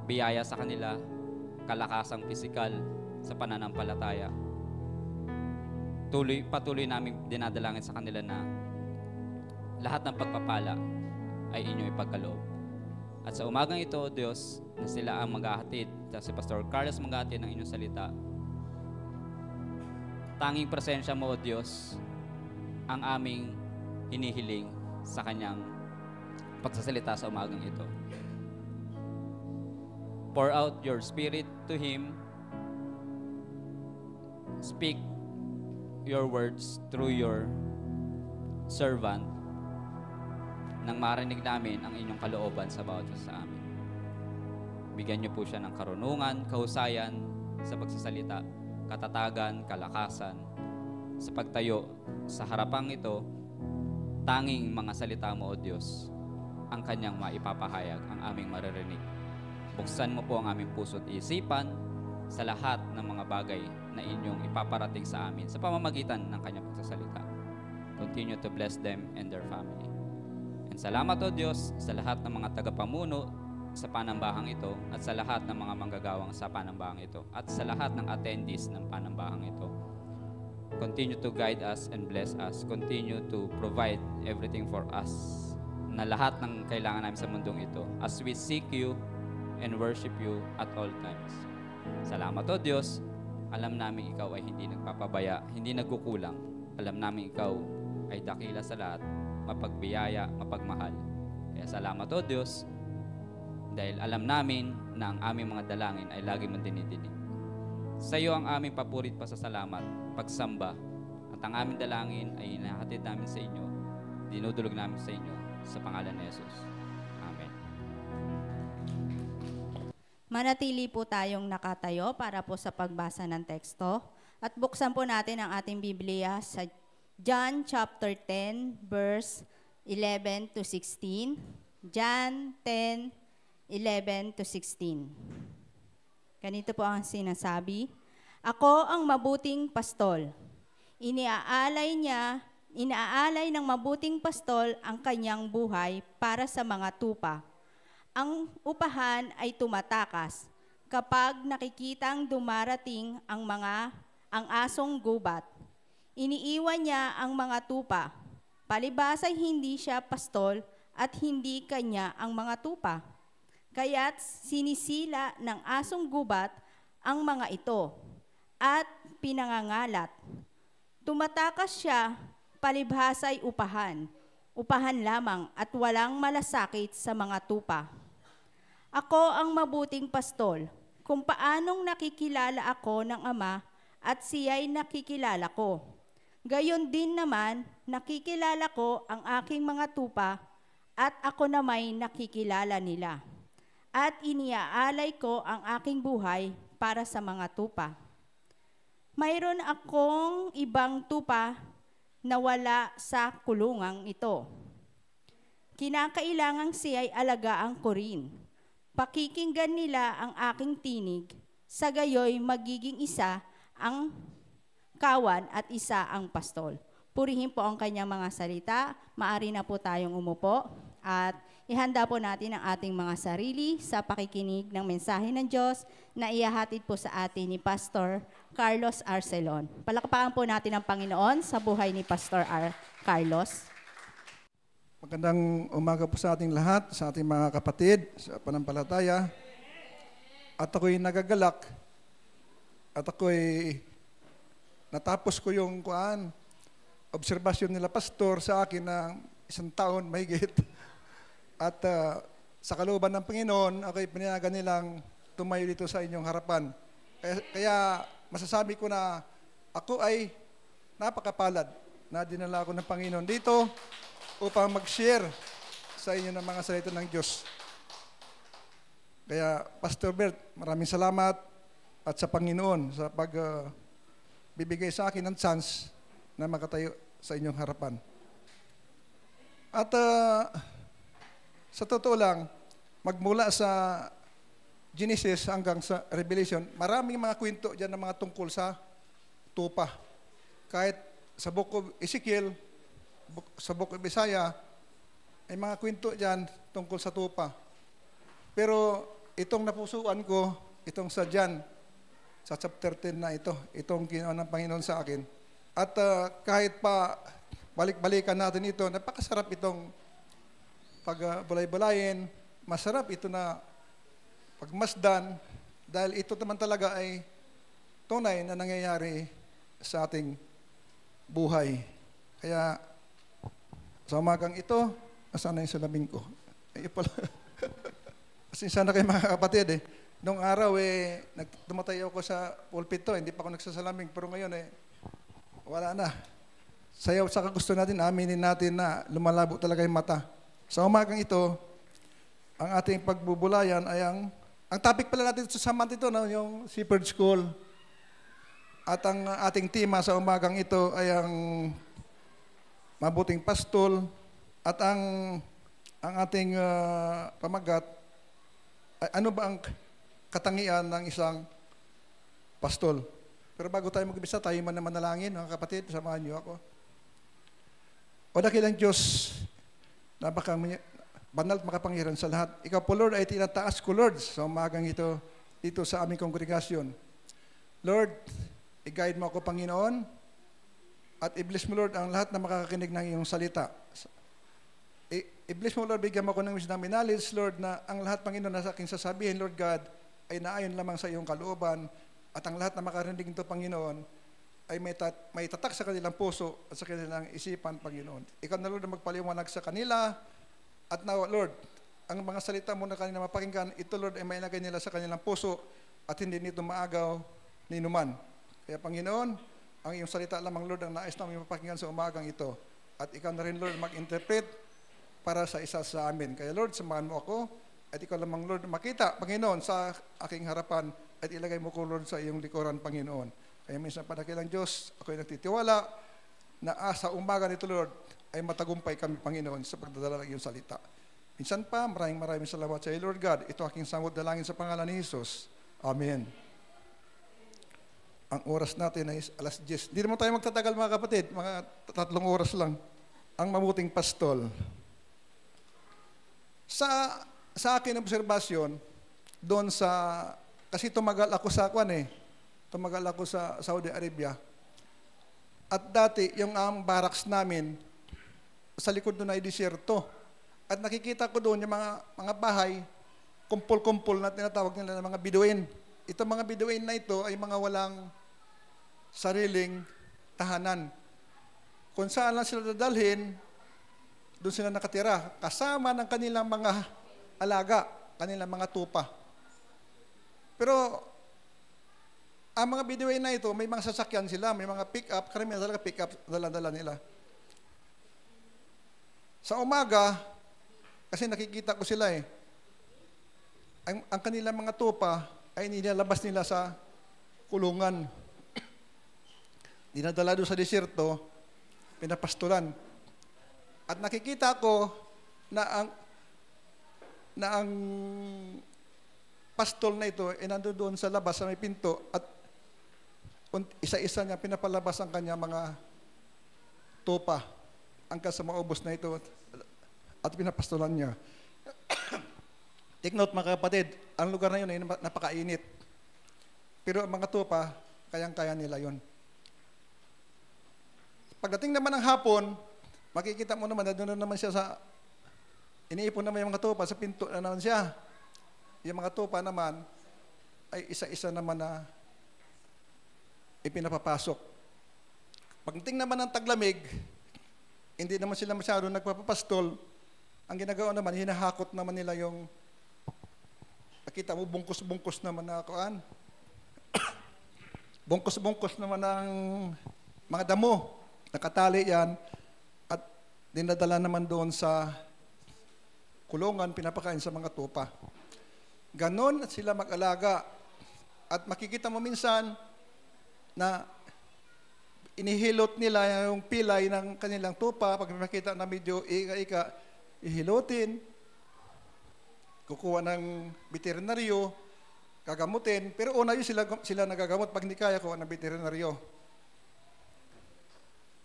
biyaya sa kanila, kalakasang pisikal sa pananampalataya. Patuloy namin dinadalangin sa kanila na lahat ng pagpapala ay inyo ipagkaloob. At sa umagang ito, O Diyos, na sila ang maghahatid, si Pastor Carlos maghahatid ng inyong salita, tanging presensya mo, O Diyos, ang aming hinihiling sa kanyang pagsasalita sa umagang ito. Pour out your spirit to him. Speak your words through your servant nang marinig namin ang inyong kalooban sa bawat isa sa amin. Bigyan niyo po siya ng karunungan, kahusayan sa pagsasalita, katatagan, kalakasan, sa pagtayo sa harapang ito, tanging mga salita mo, O Diyos, ang kanyang maipapahayag, ang aming maririnig. Buksan mo po ang aming puso't isipan sa lahat ng mga bagay na inyong ipaparating sa amin sa pamamagitan ng kanyang pagsasalita. Continue to bless them and their family. And salamat, O Diyos, sa lahat ng mga tagapamuno sa panambahang ito at sa lahat ng mga manggagawang sa panambahang ito at sa lahat ng attendees ng panambahang ito. Continue to guide us and bless us. Continue to provide everything for us na lahat ng kailangan namin sa mundong ito as we seek you and worship you at all times. Salamat, O Diyos. Alam namin ikaw ay hindi nagpapabaya, hindi nagkukulang. Alam namin ikaw ay dakila sa lahat, mapagbiyaya, mapagmahal. Kaya salamat, O Diyos, dahil alam namin na ang aming mga dalangin ay lagi mong dinidinig. Sa iyo ang aming papurit pasasalamat, pagsamba, at ang aming dalangin ay inahatid namin sa inyo, dinudulog namin sa inyo, sa pangalan ni Jesus. Amen. Manatili po tayong nakatayo para po sa pagbasa ng teksto. At buksan po natin ang ating Biblia sa John chapter 10, verse 11 to 16. John 10, 11 to 16. Ganito po ang sinasabi. Ako ang mabuting pastol. Inaalay ng mabuting pastol ang kanyang buhay para sa mga tupa. Ang upahan ay tumatakas kapag nakikitang dumarating ang asong gubat. Iniiwan niya ang mga tupa. Palibas ay hindi siya pastol at hindi kanya ang mga tupa. Kaya't sinisila ng asong gubat ang mga ito at pinangangalat. Tumatakas siya, palibhas ay upahan lamang at walang malasakit sa mga tupa. Ako ang mabuting pastol, kung paanong nakikilala ako ng Ama at siya'y nakikilala ko. Gayon din naman, nakikilala ko ang aking mga tupa at ako namay nakikilala nila. At iniaalay ko ang aking buhay para sa mga tupa. Mayroon akong ibang tupa na wala sa kulungang ito. Kinakailangang siya'y alagaan ko rin. Pakikinggan nila ang aking tinig, sa gayoy magiging isa ang kawan at isa ang pastol. Purihin po ang kanyang mga salita. Maari na po tayong umupo at ihanda po natin ang ating mga sarili sa pakikinig ng mensahe ng Diyos na ihahatid po sa atin ni Pastor Carlos Arcelon. Palakpakan po natin ang Panginoon sa buhay ni Pastor Carlos. Magandang umaga po sa ating lahat, sa ating mga kapatid, sa panampalataya. At ako'y nagagalak. At ako'y natapos ko yung obserbasyon nila Pastor sa akin na 1 taon mahigit. At sa kalooban ng Panginoon, ako'y pinayagan nilang tumayo dito sa inyong harapan. Kaya masasabi ko na ako ay napakapalad na dinala ako ng Panginoon dito upang mag-share sa inyo ng mga salita ng Diyos. Kaya Pastor Bert, maraming salamat at sa Panginoon sa pagbibigay sa akin ng chance na makatayo sa inyong harapan. At sa totoo lang, magmula sa Genesis hanggang sa Revelation, maraming mga kwento dyan ng mga tungkol sa tupa. Kahit sa Book of Ezekiel, sa Book of Isaiah, ay mga kwento dyan tungkol sa tupa. Pero itong napusuan ko, itong sa John, sa chapter 10 na itong ginawa ng Panginoon sa akin. At kahit pa balik-balikan natin ito, napakasarap itong pagbulay-bulayin, masarap ito na pagmasdan, dahil ito naman talaga ay tunay na nangyayari sa ating buhay. Kaya sa umagang ito, nasaan na yung salamin ko? Ay, pala. Pasensya na kayo mga kapatid eh. Noong araw tumatay ako sa pulpit to, hindi pa ako nagsasalaming, pero ngayon wala na. Sayaw sa gusto natin, aminin natin na lumalabo talaga yung mata. Sa umagang ito, ang ating pagbubulayan ay ang topic pala natin sa month ito, no, yung Shepherd School. At ang ating tema sa umagang ito ay ang mabuting pastol. At ang ating pamagat ay ano ba ang katangian ng isang pastol. Pero bago tayo mag-umpisa, tayo man na manalangin, mga kapatid, samahan niyo ako. O dakilang Diyos, banal at makapangyarihan sa lahat. Ikaw po, Lord, ay tinataas ko, Lord, sa umagang ito, dito sa aming kongregasyon. Lord, i-guide mo ako, Panginoon, at i-bless mo, Lord, ang lahat na makakakinig ng iyong salita. I-bless mo, Lord, bigyan mo ako ng wisdom and knowledge, Lord, na ang lahat, Panginoon, na sa aking sasabihin, Lord God, ay naayon lamang sa iyong kalooban, at ang lahat na makarinig nito, Panginoon, ay may tatak sa kanilang puso at sa kanilang isipan, Panginoon. Ikaw na, Lord, na magpaliwanag sa kanila. At now, Lord, ang mga salita mo na kanila mapakinggan, ito, Lord, ay may ilagay nila sa kanilang puso at hindi nito maagaw ni numan. Kaya, Panginoon, ang iyong salita lamang, Lord, ang nais namin mapakinggan sa umagang ito. At ikaw na rin, Lord, mag-interpret para sa isa sa amin. Kaya, Lord, samahan mo ako at ikaw lamang, Lord, makita, Panginoon, sa aking harapan at ilagay mo ko, Lord, sa iyong likuran, Panginoon. Kaya minsan padakilang Diyos, ako'y nagtitiwala na sa umaga nito, Lord, ay matagumpay kami, Panginoon, sa pagdadala ng iyong salita. Minsan pa, maraming salamat sa iyo, Lord God. Ito aking samot dalangin sa pangalan ni Jesus. Amen. Ang oras natin ay alas 10. Hindi naman tayo magtatagal, mga kapatid. Mga 3 oras lang. Ang mabuting pastol. Sa akin obserbasyon, doon sa, kasi tumagal ako sa tumagal ako sa Saudi Arabia. At dati, yung barracks namin, sa likod doon ay disyerto. At nakikita ko doon yung mga bahay, kumpul-kumpul na tinatawag nila ng mga biduin. Itong mga biduin na ito ay mga walang sariling tahanan. Kung saan lang sila dadalhin, doon sila nakatira. Kasama ng kanilang mga alaga, kanilang mga tupa. Pero ang mga biduin na ito, may mga sasakyan sila, may mga pick-up, karamihan talaga pick-up, dala-dala nila. Sa umaga, kasi nakikita ko sila ang kanilang mga tupa ay nilalabas nila sa kulungan. Dinadala doon sa desierto, pinapastulan. At nakikita ko na ang pastol na ito ay nandoon sa labas, sa may pinto, at isa-isa niya pinapalabas ang kanya mga tupa hanggang sa maubos na ito at pinapastulan niya. Take note, mga kapatid, ang lugar na yun ay napakainit. Pero ang mga tupa, kayang-kaya nila yun. Pagdating naman ng hapon, makikita mo naman na doon naman siya iniipon naman yung mga tupa, sa pinto na naman siya. Yung mga tupa naman ay isa-isa naman na ipinapapasok. Pagdating naman ng taglamig, hindi naman sila masyado nagpapapastol. Ang ginagawa naman, hinahakot naman nila yung, nakita mo, bungkus-bungkus naman na kuan. Bungkus-bungkus naman ng mga damo. Nakatali yan at dinadala naman doon sa kulungan, pinapakain sa mga tupa. Ganon sila mag-alaga. At makikita mo minsan na inihilot nila yung pilay ng kanilang tupa. Pag makita na medyo ika-ika, ihilotin, kukuha ng veterinaryo, gagamutin. Pero una yun sila nagagamot. Pag hindi kaya, kuha ng veterinaryo.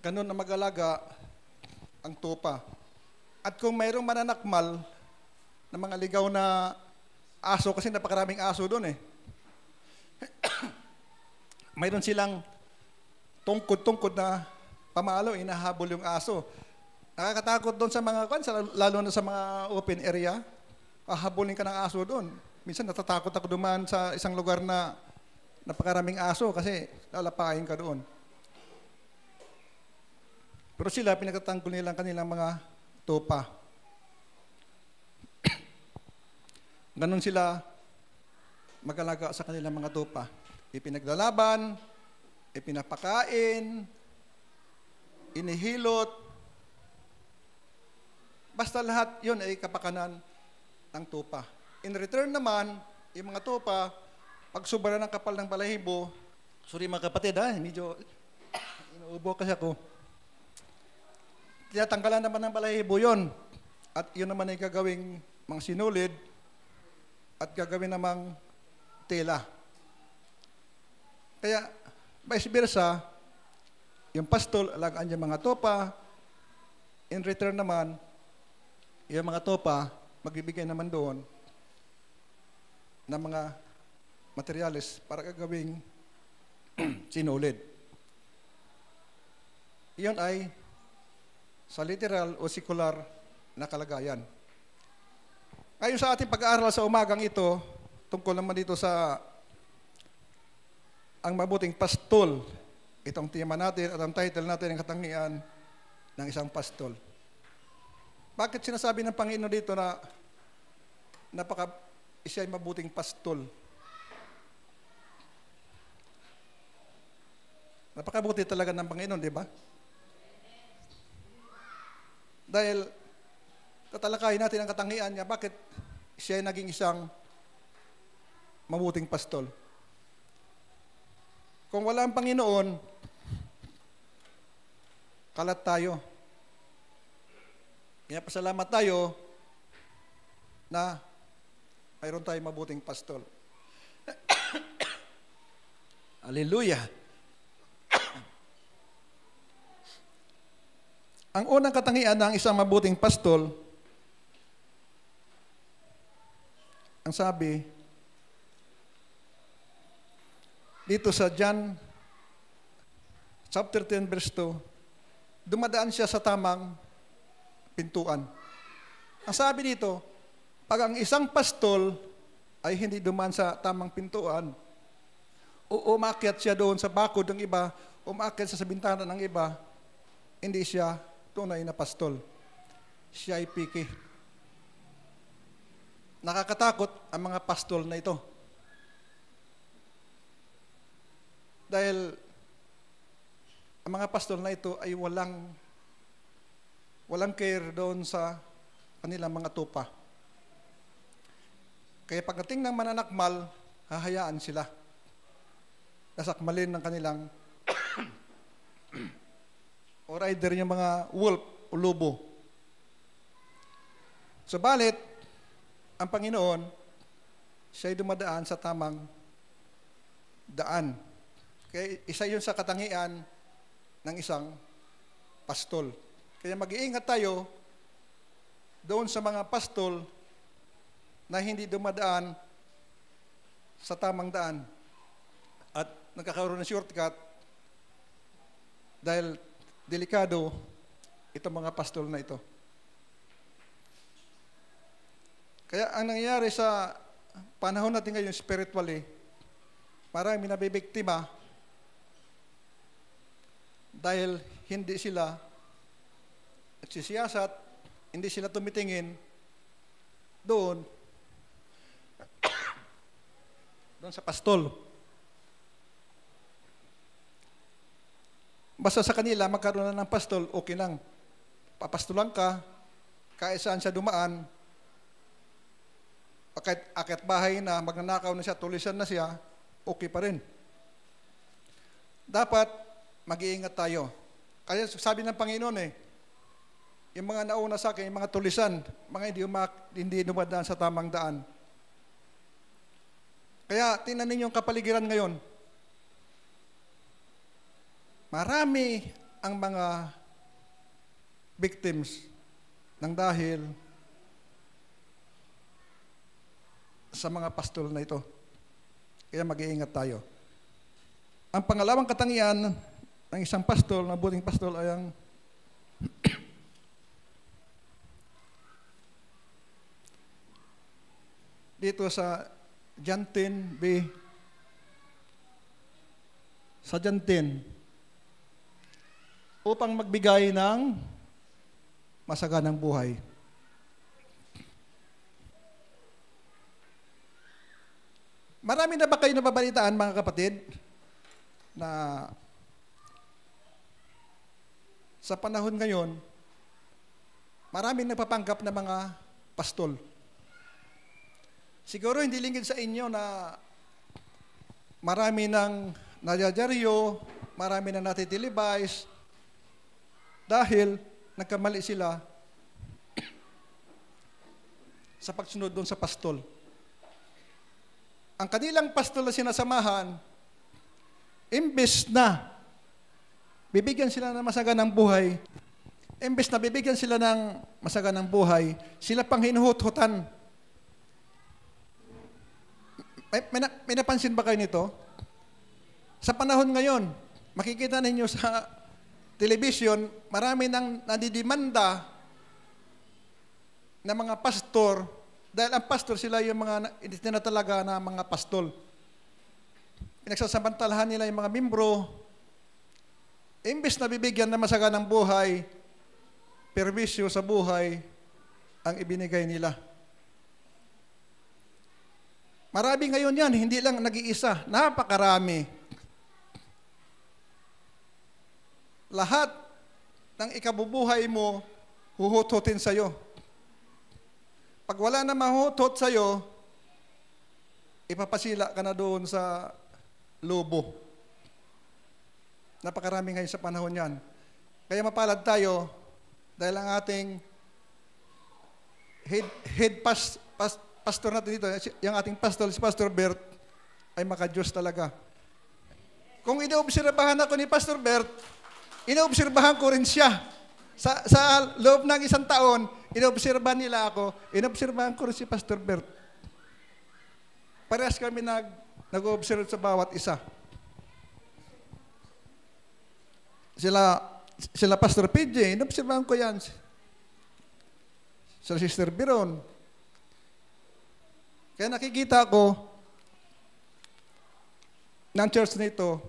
Ganon na mag-alaga ang tupa. At kung mayroong mananakmal na mga ligaw na aso, kasi napakaraming aso doon mayroon silang tungkod-tungkod na pamalo, inahabol yung aso. Nakakatakot doon sa mga lalo na sa mga open area, hahabulin ka ng aso doon. Minsan natatakot ako dumaan sa isang lugar na napakaraming aso kasi lalapain ka doon. Pero sila, pinagtatanggol nilang kanilang mga tupa. Ganon sila mag-alaga sa kanilang mga tupa. Ipinaglalaban, ipinapakain, inihilot. Basta lahat yun ay kapakanan ng tupa. In return naman, yung mga tupa, pag sobra ng kapal ng balahibo, Sorry mga kapatid ha, medyo inuubo kasi ako. Tinatanggalan naman ng balahibo yun. At yun naman ay gagawing mga sinulid at gagawin namang tela. Kaya, vice versa, yung pastol, alagaan niya mga topa. In return naman, yung mga topa, magbibigay naman doon ng mga materyales para gagawing sinulid. Iyon ay sa literal o sekular na kalagayan. Ngayon sa ating pag-aaral sa umagang ito, tungkol naman dito sa ang mabuting pastol, itong tema natin at ang title natin ang katangian ng isang pastol. Bakit sinasabi ng Panginoon dito na siya ay mabuting pastol? Napakabuti talaga ng Panginoon, di ba? Dahil tatalakayin natin ang katangian niya, bakit siya ay naging isang mabuting pastol. Kung wala ang Panginoon, kalat tayo. Kaya pasalamat tayo na mayroon tayong mabuting pastol. Hallelujah! Ang unang katangian ng isang mabuting pastol, ang sabi, dito sa John chapter 10 verse 2, dumadaan siya sa tamang pintuan. Ang sabi dito, pag ang isang pastol ay hindi dumaan sa tamang pintuan, o umakyat siya doon sa bakod ng iba, umakyat siya sa bintana ng iba, hindi siya tunay na pastol. Siya ay piki. Nakakatakot ang mga pastol na ito. Dahil ang mga pastol na ito ay walang care doon sa kanilang mga tupa. Kaya pagdating ng mananakmal, hahayaan sila. Nasakmalin ng kanilang o rider yung mga wolf o lobo. Subalit, ang Panginoon, siya'y dumadaan sa tamang daan. Kaya isa yun sa katangian ng isang pastol. Kaya mag-iingat tayo doon sa mga pastol na hindi dumadaan sa tamang daan at nagkakaroon ng shortcut dahil delikado itong mga pastol na ito. Kaya ang nangyayari sa panahon natin ngayon spiritually, marami nabibiktima dahil hindi sila nagsisiyasat, hindi sila tumitingin doon sa pastol. Basta sa kanila, magkaroon na ng pastol, okay lang. Papastulan ka, kahit saan siya dumaan, akit bahay na, magnanakaw na siya, tulisan na siya, okay pa rin. Dapat, mag-iingat tayo. Kaya sabi ng Panginoon yung mga nauna sa akin, yung mga tulisan, mga hindi dumadaan sa tamang daan. Kaya, tingnan ninyo yung kapaligiran ngayon. Marami ang mga victims ng dahil sa mga pastol na ito. Kaya mag-iingat tayo. Ang pangalawang katangian ng isang pastol, ng buting pastol, ay ang dito sa John 10b, sa John 10, upang magbigay ng masaganang buhay. Marami na ba kayo nababalitaan, mga kapatid, na sa panahon ngayon, maraming nagpapanggap na mga pastol. Siguro hindi lingid sa inyo na marami ng najajaryo, marami na natitilibays dahil nagkamali sila sa pagsunod doon sa pastol. Ang kanilang pastol na sinasamahan, imbes na bibigyan sila ng masaganang buhay, imbes na bibigyan sila ng masaganang buhay, sila pang hinuhut-hutan. May napansin ba kayo nito? Sa panahon ngayon, makikita ninyo sa television, marami nang nadidimanda na mga pastor, dahil ang pastor sila yung mga tinatalaga na mga pastol. Pinagsasamantalahan nila yung mga membro, imbes na bibigyan na masaganang buhay, perwisyo sa buhay ang ibinigay nila. Marami ngayon yan, hindi lang nag-iisa, napakarami. Lahat ng ikabubuhay mo, huhut-hutin sa'yo. Pag wala na mahutot sa'yo, ipapasila ka na doon sa lobo. Napakarami ngayon sa panahon yan. Kaya mapalad tayo dahil ang ating pastor natin dito, yung ating pastor, si Pastor Bert, ay maka-Diyos talaga. Kung inoobserbahan ako ni Pastor Bert, inoobserbahan ko rin siya. Sa loob ng isang taon, inoobserbahan nila ako, inoobserbahan ko rin si Pastor Bert. Parehas kami nag-observe sa bawat isa. Sila Pastor PJ, inobserbahan ko yan. Sila Sister Biron. Kaya nakikita ko ng church nito,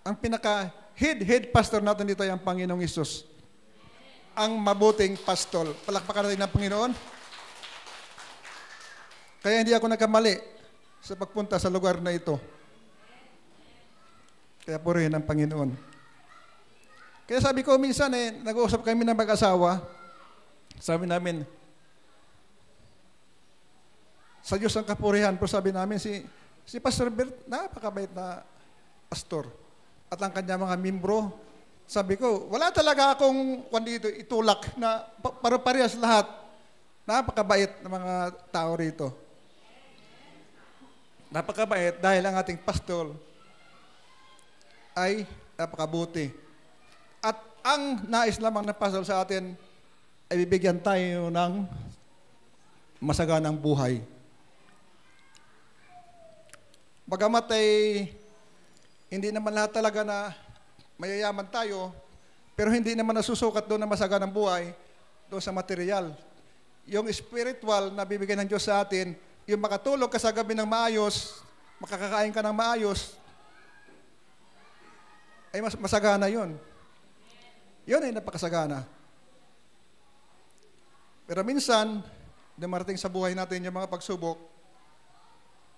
ang pinaka-head pastor natin dito ay ang Panginoong Hesus. Ang mabuting pastor. Palakpakan natin ng Panginoon. Kaya hindi ako nagkamali sa pagpunta sa lugar na ito. Kaya purihin ang Panginoon. Kaya sabi ko minsan nag-uusap kami ng mag-asawa, sabi namin, sa Diyos ang kapurihan, pero sabi namin, si Pastor Bert, napakabait na pastor. At ang kanya mga membro, sabi ko, wala talaga akong dito itulak na parehas lahat. Napakabait na mga tao rito. Napakabait dahil ang ating pastor ay napakabuti. At ang nais lamang na pastor sa atin ay bibigyan tayo ng masaganang buhay. Bagamat ay hindi naman lahat talaga na mayayaman tayo, pero hindi naman nasusukat doon na masaganang buhay doon sa material. Yung spiritual na bibigyan ng Diyos sa atin, yung makatulog ka sa gabi ng maayos, makakakain ka ng maayos, ay masagana yun. Yun ay napakasagana. Pero minsan, dumarating sa buhay natin yung mga pagsubok,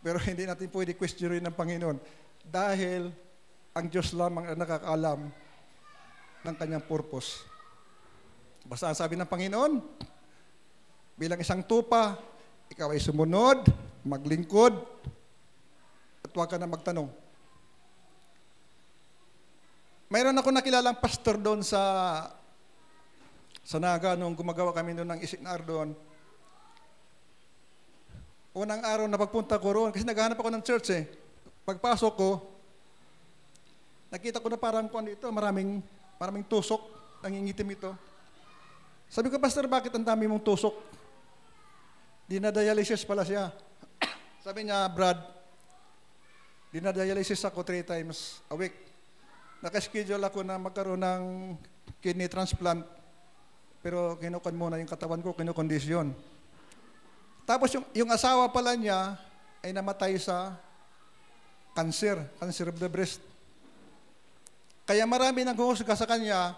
pero hindi natin pwede questionin ng Panginoon dahil ang Diyos lamang ang nakakaalam ng kanyang purpose. Basta ang sabi ng Panginoon, bilang isang tupa, ikaw ay sumunod, maglingkod, at huwag ka na magtanong. Mayroon ako nakilalang pastor doon sa Naga nung gumagawa kami doon ng Isignar doon. Unang araw na pagpunta ko roon, kasi naghahanap ako ng church Pagpasok ko, nakita ko na parang ito, maraming tusok, nangingitim ito. Sabi ko, Pastor, bakit ang dami mong tusok? Dinadialysis pala siya. Sabi niya, Brad, dinadialysis ako 3 times a week. Nakaschedule ako na magkaroon ng kidney transplant, pero kinukan muna yung katawan ko, kinukondisyon. Tapos yung asawa pala niya ay namatay sa cancer of the breast. Kaya marami nang huhusga sa kanya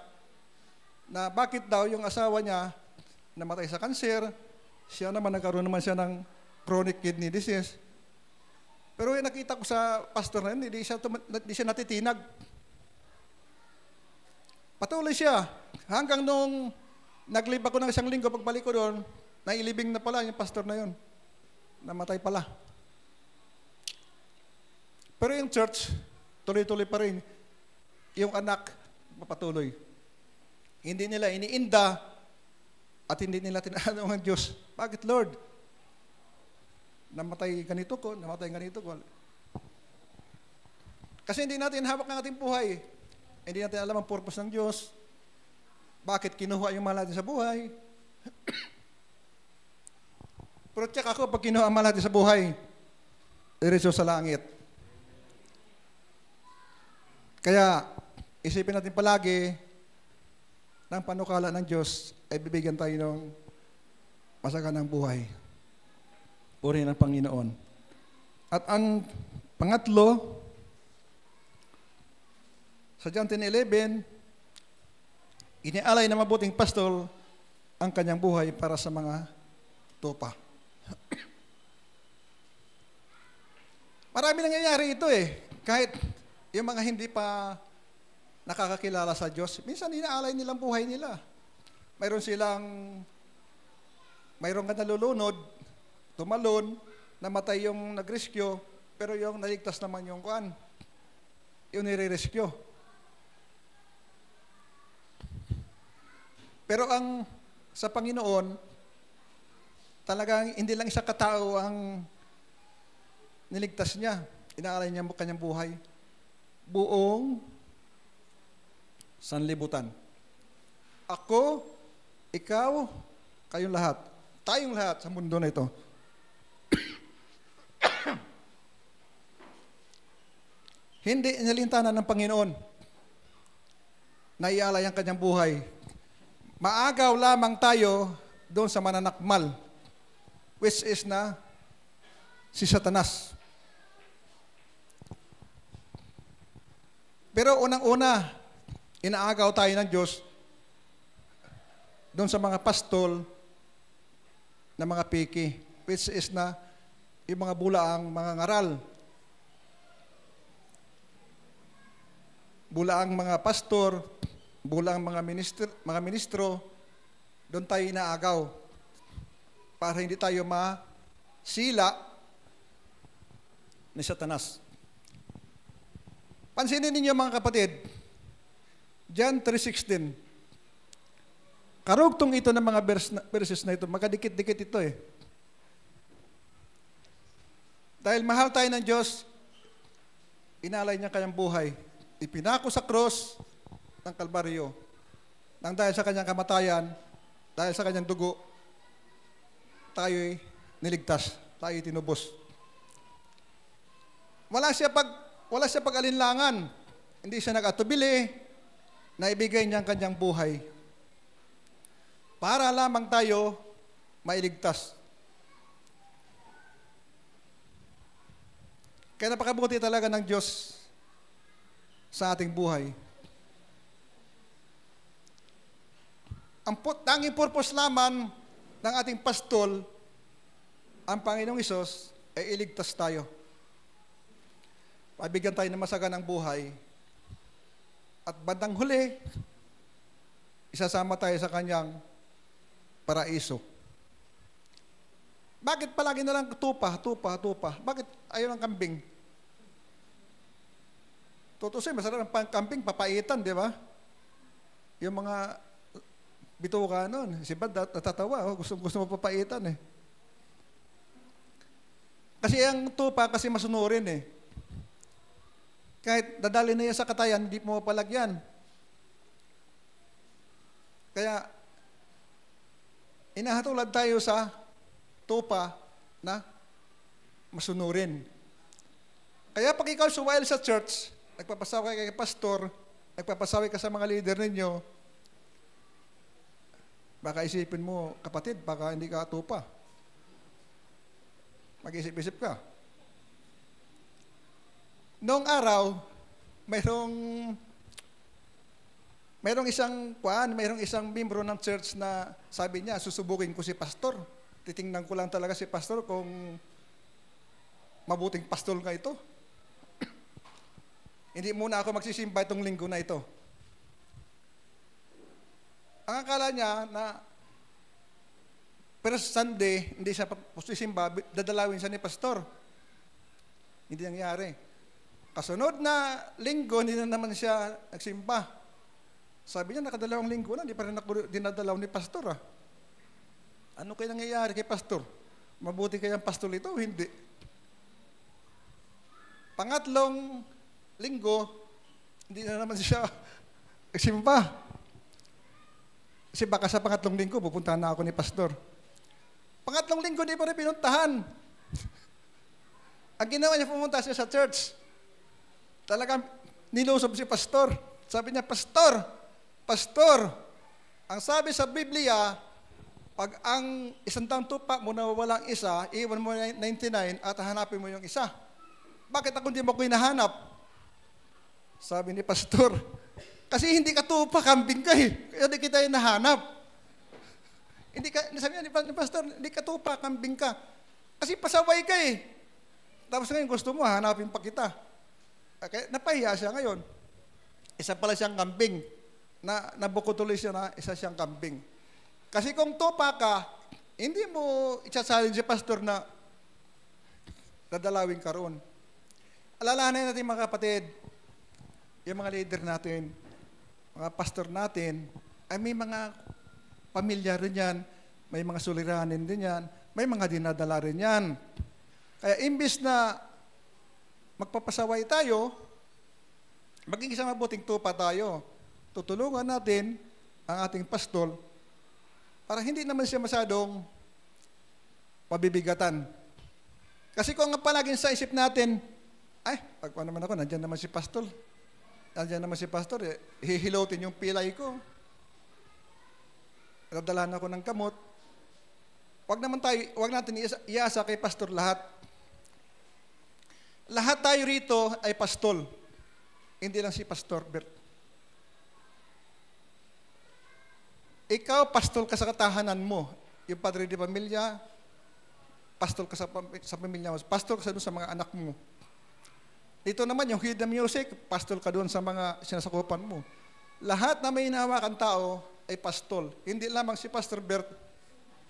na bakit daw yung asawa niya namatay sa cancer, siya naman nagkaroon naman siya ng chronic kidney disease. Pero yung nakita ko sa pastor na yun, hindi siya natitinag. Patuloy siya. Hanggang nung naglib ako ng 1 linggo, pagbalik ko doon, nailibing na pala yung pastor na yun. Namatay pala. Pero yung church, tuloy-tuloy pa rin. Yung anak, papatuloy. Hindi nila iniinda at hindi nila tinatanong ang Diyos. Bakit, Lord? Namatay ganito ko, namatay ganito ko. Kasi hindi natin hawak ang ating buhay. Hindi natin alam ang purpose ng Diyos. Bakit kinuha yung mahal natin sa buhay? Pero check ako, pag kinuha ang mahal natin sa buhay, diretso sa langit. Kaya, isipin natin palagi, ng panukala ng Diyos, ay bibigyan tayo ng masaganang buhay. Puri ng Panginoon. At ang pangatlo, sa John 10:11, inialay na mabuting pastol ang kanyang buhay para sa mga tupa. Marami nangyayari ito eh. Kahit yung mga hindi pa nakakakilala sa Diyos, minsan inaalay nilang buhay nila. Mayroon ka nalulunod, tumalon, namatay yung nag-rescue, pero yung naligtas naman yung kuan, yung nire-rescue. Pero sa Panginoon, talagang hindi lang isang katao ang niligtas niya. Inaalay niya kanyang buhay. Buong sanlibutan. Ako, ikaw, kayong lahat. Tayong lahat sa mundo na ito. Hindi inalintanan ng Panginoon na ialay ang kanyang buhay. Maagaw lamang tayo doon sa mananakmal, which is na si Satanas. Pero unang-una, inaagaw tayo ng Diyos doon sa mga pastol na mga piki, which is na yung mga bulaang mga ngaral. Bulaang mga pastor, bulaang mga ministro, doon tayo inaagaw para hindi tayo masila ni Satanas. Pansinin ninyo mga kapatid, John 3:16. Karugtong ito ng mga verses na ito, magkadikit-dikit ito eh. Dahil mahal tayo ng Diyos, inalay niya kanyang buhay. Ipinako sa cross ng Kalbaryo. Nang dahil sa kanyang kamatayan, dahil sa kanyang dugo, tayo'y niligtas, tayo'y tinubos. Wala siya pag-alinlangan. Hindi siya nag-atubili na ibigay niya ang kanyang buhay para lamang tayo mailigtas. Kaya napakabuti talaga ng Diyos sa ating buhay. Ang tanging purpose lamang ng ating pastol, ang Panginoong Hesus, ay iligtas tayo. Pabigyan tayo ng masaganang buhay. At bandang huli, isasama tayo sa kanyang paraiso. Bakit palagi na lang tupa? Bakit ayaw ng kambing? Tutusin, masarap ang kambing, papaitan, di ba? Yung mga bituka nun, si Bad natatawa, gusto mo papaitan eh. Kasi ang tupa, kasi masunurin eh. Kahit dadali na yan sa katayan, hindi mo palagyan. Kaya, inahatulad tayo sa tupa na masunurin. Kaya pag ikaw suwail sa church, nagpapasawi ka kay pastor, nagpapasawi ka sa mga leader ninyo, baka isipin mo, kapatid, baka hindi ka tupa. Mag-isip-isip ka. Noong araw, mayroong isang membro ng church na sabi niya, susubukin ko si pastor. Titingnan ko lang talaga si pastor kung mabuting pastor ka ito. Hindi muna ako magsisimba itong linggo na ito. Ang akala niya na first Sunday, hindi siya sisimba, dadalawin siya ni pastor. Hindi nangyari. Kasunod na linggo, hindi na naman siya nagsimba. Sabi niya, nakadalawang linggo na, hindi pa rin ako dinadalaw ni pastor. Ano kaya nangyayari kay pastor? Mabuti kaya ang pastor ito o hindi? Pangatlong linggo, hindi na naman siya nagsimba. Kasi baka sa pangatlong linggo, pupuntahan na ako ni pastor. Pangatlong linggo, di pa rin pinuntahan. Ang ginawa niya, pumunta siya sa church. Talagang nilusob si pastor. Sabi niya, Pastor, ang sabi sa Biblia, pag ang 100 tupa mo na walang isa, iwan mo 99 at hanapin mo yung isa. Bakit ako hindi mo ko hinahanap? Sabi ni pastor, kasi hindi ka tupa, kambing ka eh. Kaya hindi kita hinahanap. Sabi niya ni pastor, hindi ka tupa, kambing ka. Kasi pasaway ka eh. Tapos ngayon gusto mo, hanapin pa kita. Kaya napahiya siya ngayon. Isa pala siyang kambing. Nabuko tuloy siya na isa siyang kambing. Kasi kung tupa ka, hindi mo isasalin si pastor na dadalawin ka roon. Alalahanin natin mga kapatid, yung mga leader natin, mga pastor natin, ay may mga pamilya rin yan, may mga suliranin din yan, may mga dinadala rin yan. Kaya imbis na magpapasaway tayo, maging isang mabuting tupa tayo. Tutulungan natin ang ating pastor para hindi naman siya masyadong pabibigatan. Kasi kung ang palaging sa isip natin, ay, pagkuha naman ako, nandyan naman si pastor. Nandyan naman si pastor, hihilotin yung pilay ko. Nadalahan ako ng kamot. Wag natin iasa kay pastor lahat. Lahat tayo rito ay pastol. Hindi lang si Pastor Bert. Ikaw, pastol ka sa katahanan mo. Yung padre de pamilya, pastol ka sa pamilya mo. Pastol ka sa mga anak mo. Dito naman, yung Hidden Music, pastol ka doon sa mga sinasakupan mo. Lahat na may hinahawakan tao ay pastol. Hindi lamang si Pastor Bert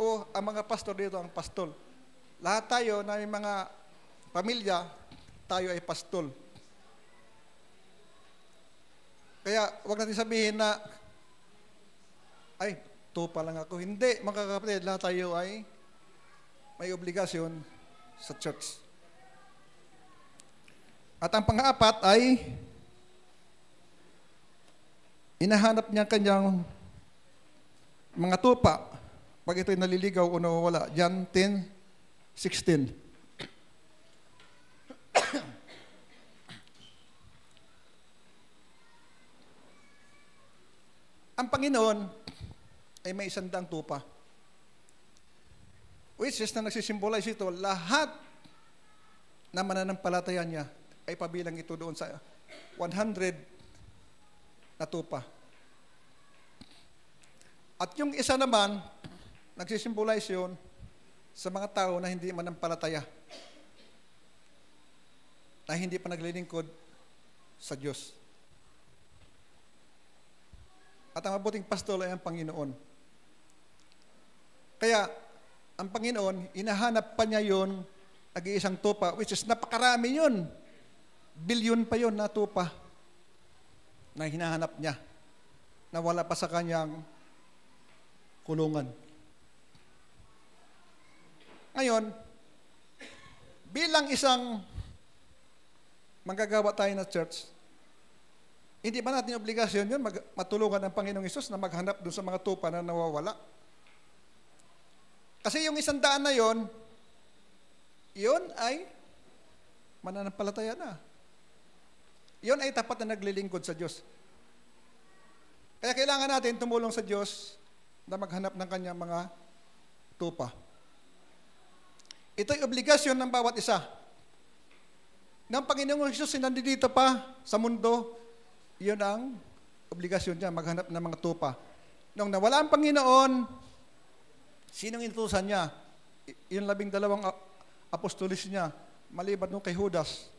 o ang mga pastor dito ang pastol. Lahat tayo na may mga pamilya, tayo ay pastol. Kaya wag natin sabihin na, ay, tupa lang ako. Hindi, mga kapatid, lahat tayo ay may obligasyon sa church. At ang pang-apat ay, inahanap niya kanyang mga tupa pag ito'y naliligaw o nawawala. John 10:16. Ang Panginoon ay may 100 tupa. Which is na nagsisimbolize ito, lahat na mananampalataya niya ay pabilang ito doon sa 100 na tupa. At yung isa naman, nagsisimbolize yun sa mga tao na hindi manampalataya, na hindi pa naglilingkod sa Diyos. At ang mabuting pastol ay ang Panginoon. Kaya, ang Panginoon, inahanap pa niya yun, nag-iisang tupa, which is napakarami yun. Bilyon pa yun na tupa na hinahanap niya, na wala pa sa kanyang kulungan. Ngayon, bilang isang manggagawa tayo na church, hindi ba natin obligasyon yun, matulungan ng Panginoong Hesus na maghanap doon sa mga tupa na nawawala? Kasi yung 100 na yun ay mananampalataya na. Yun ay tapat na naglilingkod sa Diyos. Kaya kailangan natin tumulong sa Diyos na maghanap ng kanyang mga tupa. Ito'y obligasyon ng bawat isa. Ng Panginoong Hesus, nandito pa sa mundo, yun ang obligasyon niya, maghanap ng mga tupa. Nung nawala ang Panginoon, sinong inutusan niya? Yung 12 apostolis niya, maliban nung kay Judas.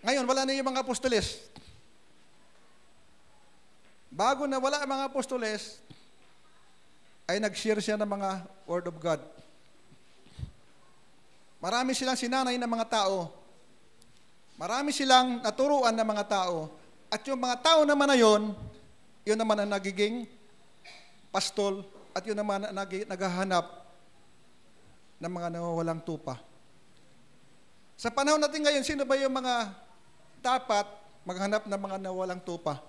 Ngayon, wala na yung mga apostolis. Bago na wala ang mga apostolis, ay nag-share siya ng mga Word of God. Marami silang sinanay ng mga tao Marami silang naturuan ng mga tao. At yung mga tao naman na yun naman ang nagiging pastol at yun naman ang naghahanap ng mga nawawalang tupa. Sa panahon natin ngayon, sino ba yung mga dapat maghanap ng mga nawawalang tupa?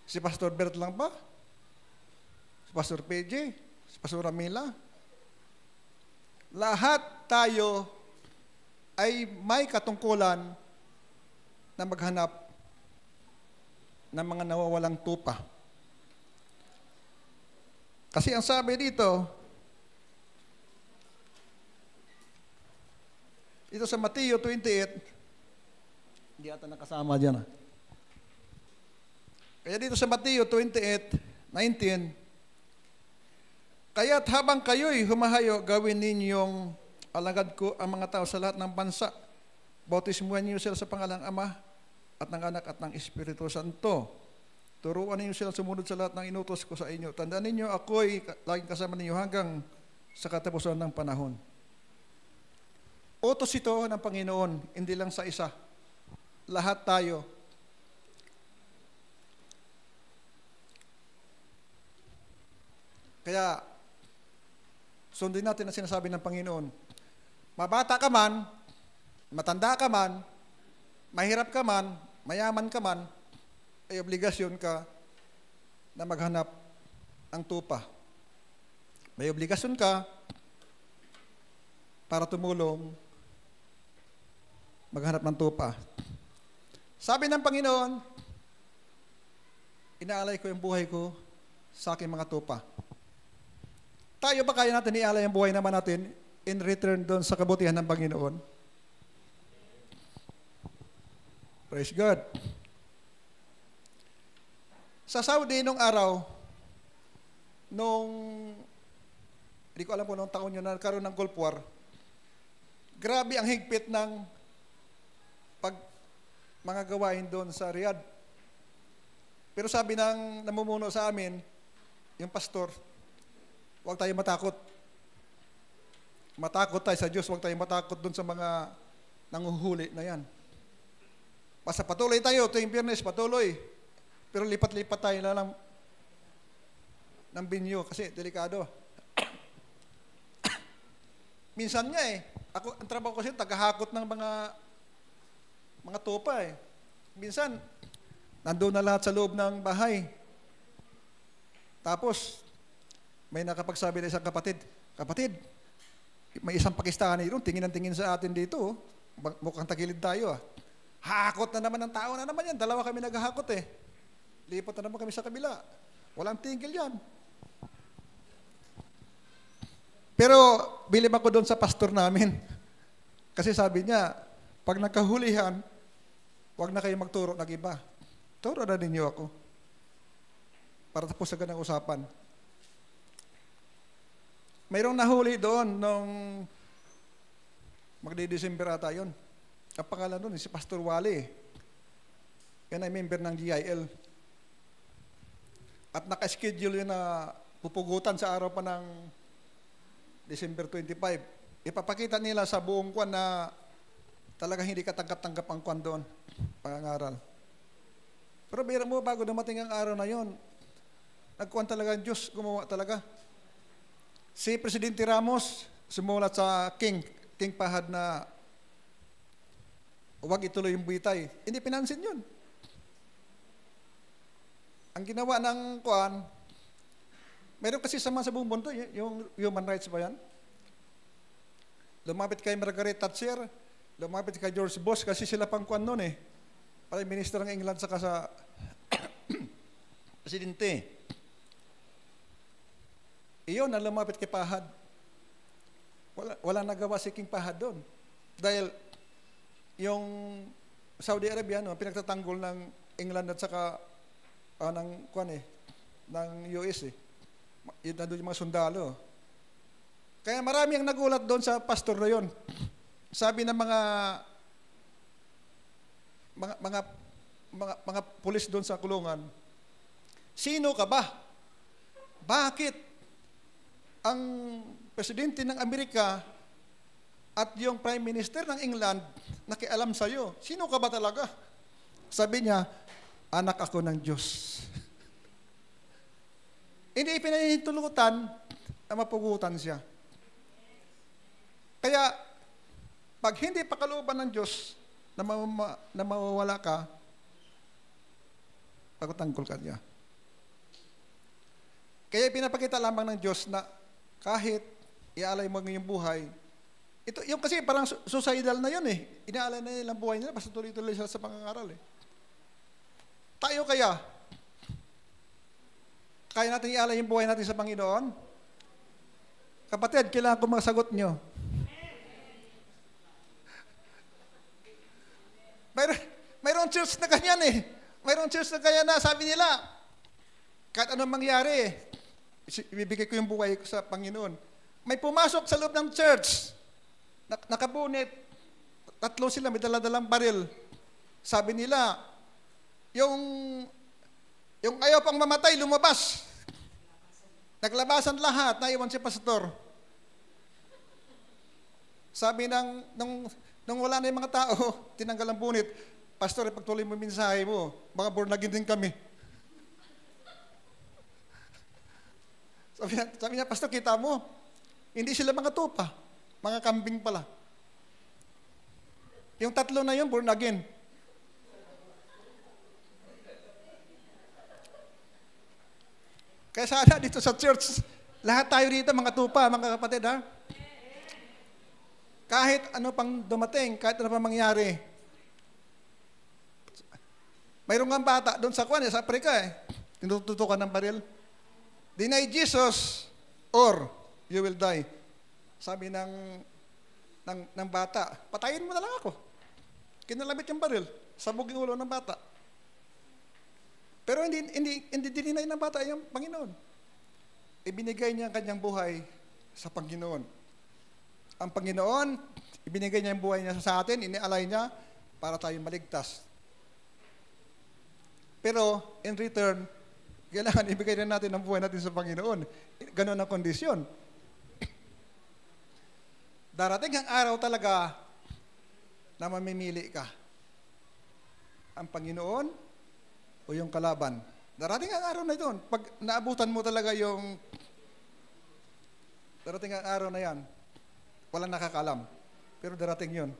Si Pastor Bert lang ba? Si Pastor PJ? Si Pastor Ramila? Lahat tayo ay may katungkulan na maghanap ng mga nawawalang tupa. Kasi ang sabi dito sa Mateo 28, hindi ata nakasama dyan. Kaya dito sa Mateo 28:19, kaya't habang kayo'y humahayo, gawin ninyong alagad ko ang mga tao sa lahat ng bansa. Bautismuhan niyo sila sa pangalang Ama at ng Anak at ng Espiritu Santo. Turuan ninyo sila sumunod sa lahat ng inutos ko sa inyo. Tandaan ninyo, ako'y laging kasama ninyo hanggang sa katapusan ng panahon. Utos ito ng Panginoon, hindi lang sa isa. Lahat tayo. Kaya, sundin natin ang sinasabi ng Panginoon. Mabata ka man, matanda ka man, mahirap ka man, mayaman ka man, ay obligasyon ka na maghanap ng tupa. May obligasyon ka para tumulong maghanap ng tupa. Sabi ng Panginoon, inaalay ko yung buhay ko sa aking mga tupa. Tayo ba kaya natin ialay ang buhay naman natin in return doon sa kabutihan ng Panginoon? Praise God. Sa Saudi nung araw, hindi ko alam po nung taon yun na nagkaroon ng Gulf War, grabe ang higpit ng mga gawain doon sa Riyadh. Pero sabi ng namumuno sa amin, yung pastor, huwag tayo matakot. Matakot tayo sa Diyos, huwag tayo matakot doon sa mga nanguhuli na yan. Basta patuloy tayo, tuwing Biyernes, patuloy. Pero lipat-lipat tayo na lang ng binyo kasi delikado. Minsan nga ang trabaho ko kasi tagahakot ng mga tupa Minsan, nandun na lahat sa loob ng bahay. Tapos, may nakapagsabi na isang kapatid, may isang Pakistani doon, tingin ng tingin sa atin dito. Mukhang tagilid tayo. Hakot na naman ng tao na naman yan. Dalawa kami naghahakot Lipat na naman kami sa kabila. Walang tingil yan. Pero, bilib ako doon sa pastor namin. Kasi sabi niya, pag nagkahulihan, huwag na kayo magturo ng iba. Turo na ninyo ako. Para tapos agad ang usapan. Mayroong nahuli doon nung magdi-December ata yun. Ang pangalan doon si Pastor Wally. Yan ay member ng GIL. At naka-schedule yun na pupugutan sa araw pa ng December 25. Ipapakita nila sa buong kwan na talagang hindi katanggap-tanggap ang kwan doon, pangangaral. Pero bira mo, bago dumating ang araw na yon, nagkuhan talaga ang Diyos, gumawa talaga. Si Presidente Ramos, sumulat sa King Fahad na huwag ituloy yung buitay. Hindi pinansin yun. Ang ginawa ng kuhan, meron kasi sama sa buong mundo, yung human rights ba yan? Lumapit kay Margaret Thatcher, lumapit kay George Bush, kasi sila pang kuhan noon Prime Minister ng England saka sa Presidente. Iyon na lumapit kay Fahad. Wala nagawa si King Fahad doon. Dahil yung Saudi Arabia, pinagtatanggol ng England at saka ng US Yun na doon yung mga sundalo. Kaya marami ang nagulat doon sa pastor na yun. Sabi ng mga pulis doon sa kulungan, sino ka ba? Bakit ang presidente ng Amerika At yung Prime Minister ng England, nakialam sa'yo. Sino ka ba talaga? Sabi niya, anak ako ng Diyos. Hindi pinahintulutan na mapugutan siya. Kaya, pag hindi pa kalooban ng Diyos na mawawala ka, pagtanggol ka niya. Kaya pinapakita lamang ng Diyos na kahit ialay mo ang iyong buhay, ito, yung kasi parang suicidal na yun eh. Inaalay na nilang buhay nila, basta tuloy-tuloy sila sa pangangaral eh. Tayo kaya natin ialay yung buhay natin sa Panginoon? Kapatid, kailangan ko masagot nyo. Mayroong church na ganyan eh. Mayroong church na ganyan na sabi nila, kahit anong mangyari, ibibigay ko yung buhay ko sa Panginoon. May pumasok sa loob ng church, nakabunit, 3 sila, may daladalang baril. Sabi nila, yung ayaw pang mamatay, lumabas. Naglabasan lahat, naiwan si pastor. Sabi nung wala na yung mga tao, tinanggal ang bunit, pastor, ipagtuloy mo yung mensahe mo, mga born again din kami. Sabi niya, pastor, kita mo, hindi sila mga tupa, mga kambing pala. Yung 3 na yun, born again. Kaya sana dito sa church, lahat tayo dito, mga tupa, mga kapatid, ha? Kahit ano pang dumating, kahit ano pang mangyari. Mayroong nga bata doon sa sa Africa, tinututukan ng baril. Deny Jesus or you will die. Sabi ng bata, patayin mo na lang ako. Kinalabit yung baril, sabog yung ulo ng bata. Pero hindi dininay ng bata yung Panginoon. Ibinigay niya ang kanyang buhay sa Panginoon. Ang Panginoon, ibinigay niya yung buhay niya sa atin, inialay niya para tayo maligtas. Pero, in return, kailangan ibigay na natin ang buhay natin sa Panginoon. Ganon ang kondisyon. Darating ang araw talaga na mamimili ka. Ang Panginoon o yung kalaban. Darating ang araw na ito. Pag naabutan mo talaga yung darating ang araw na yan, walang nakakalam. Pero darating yun.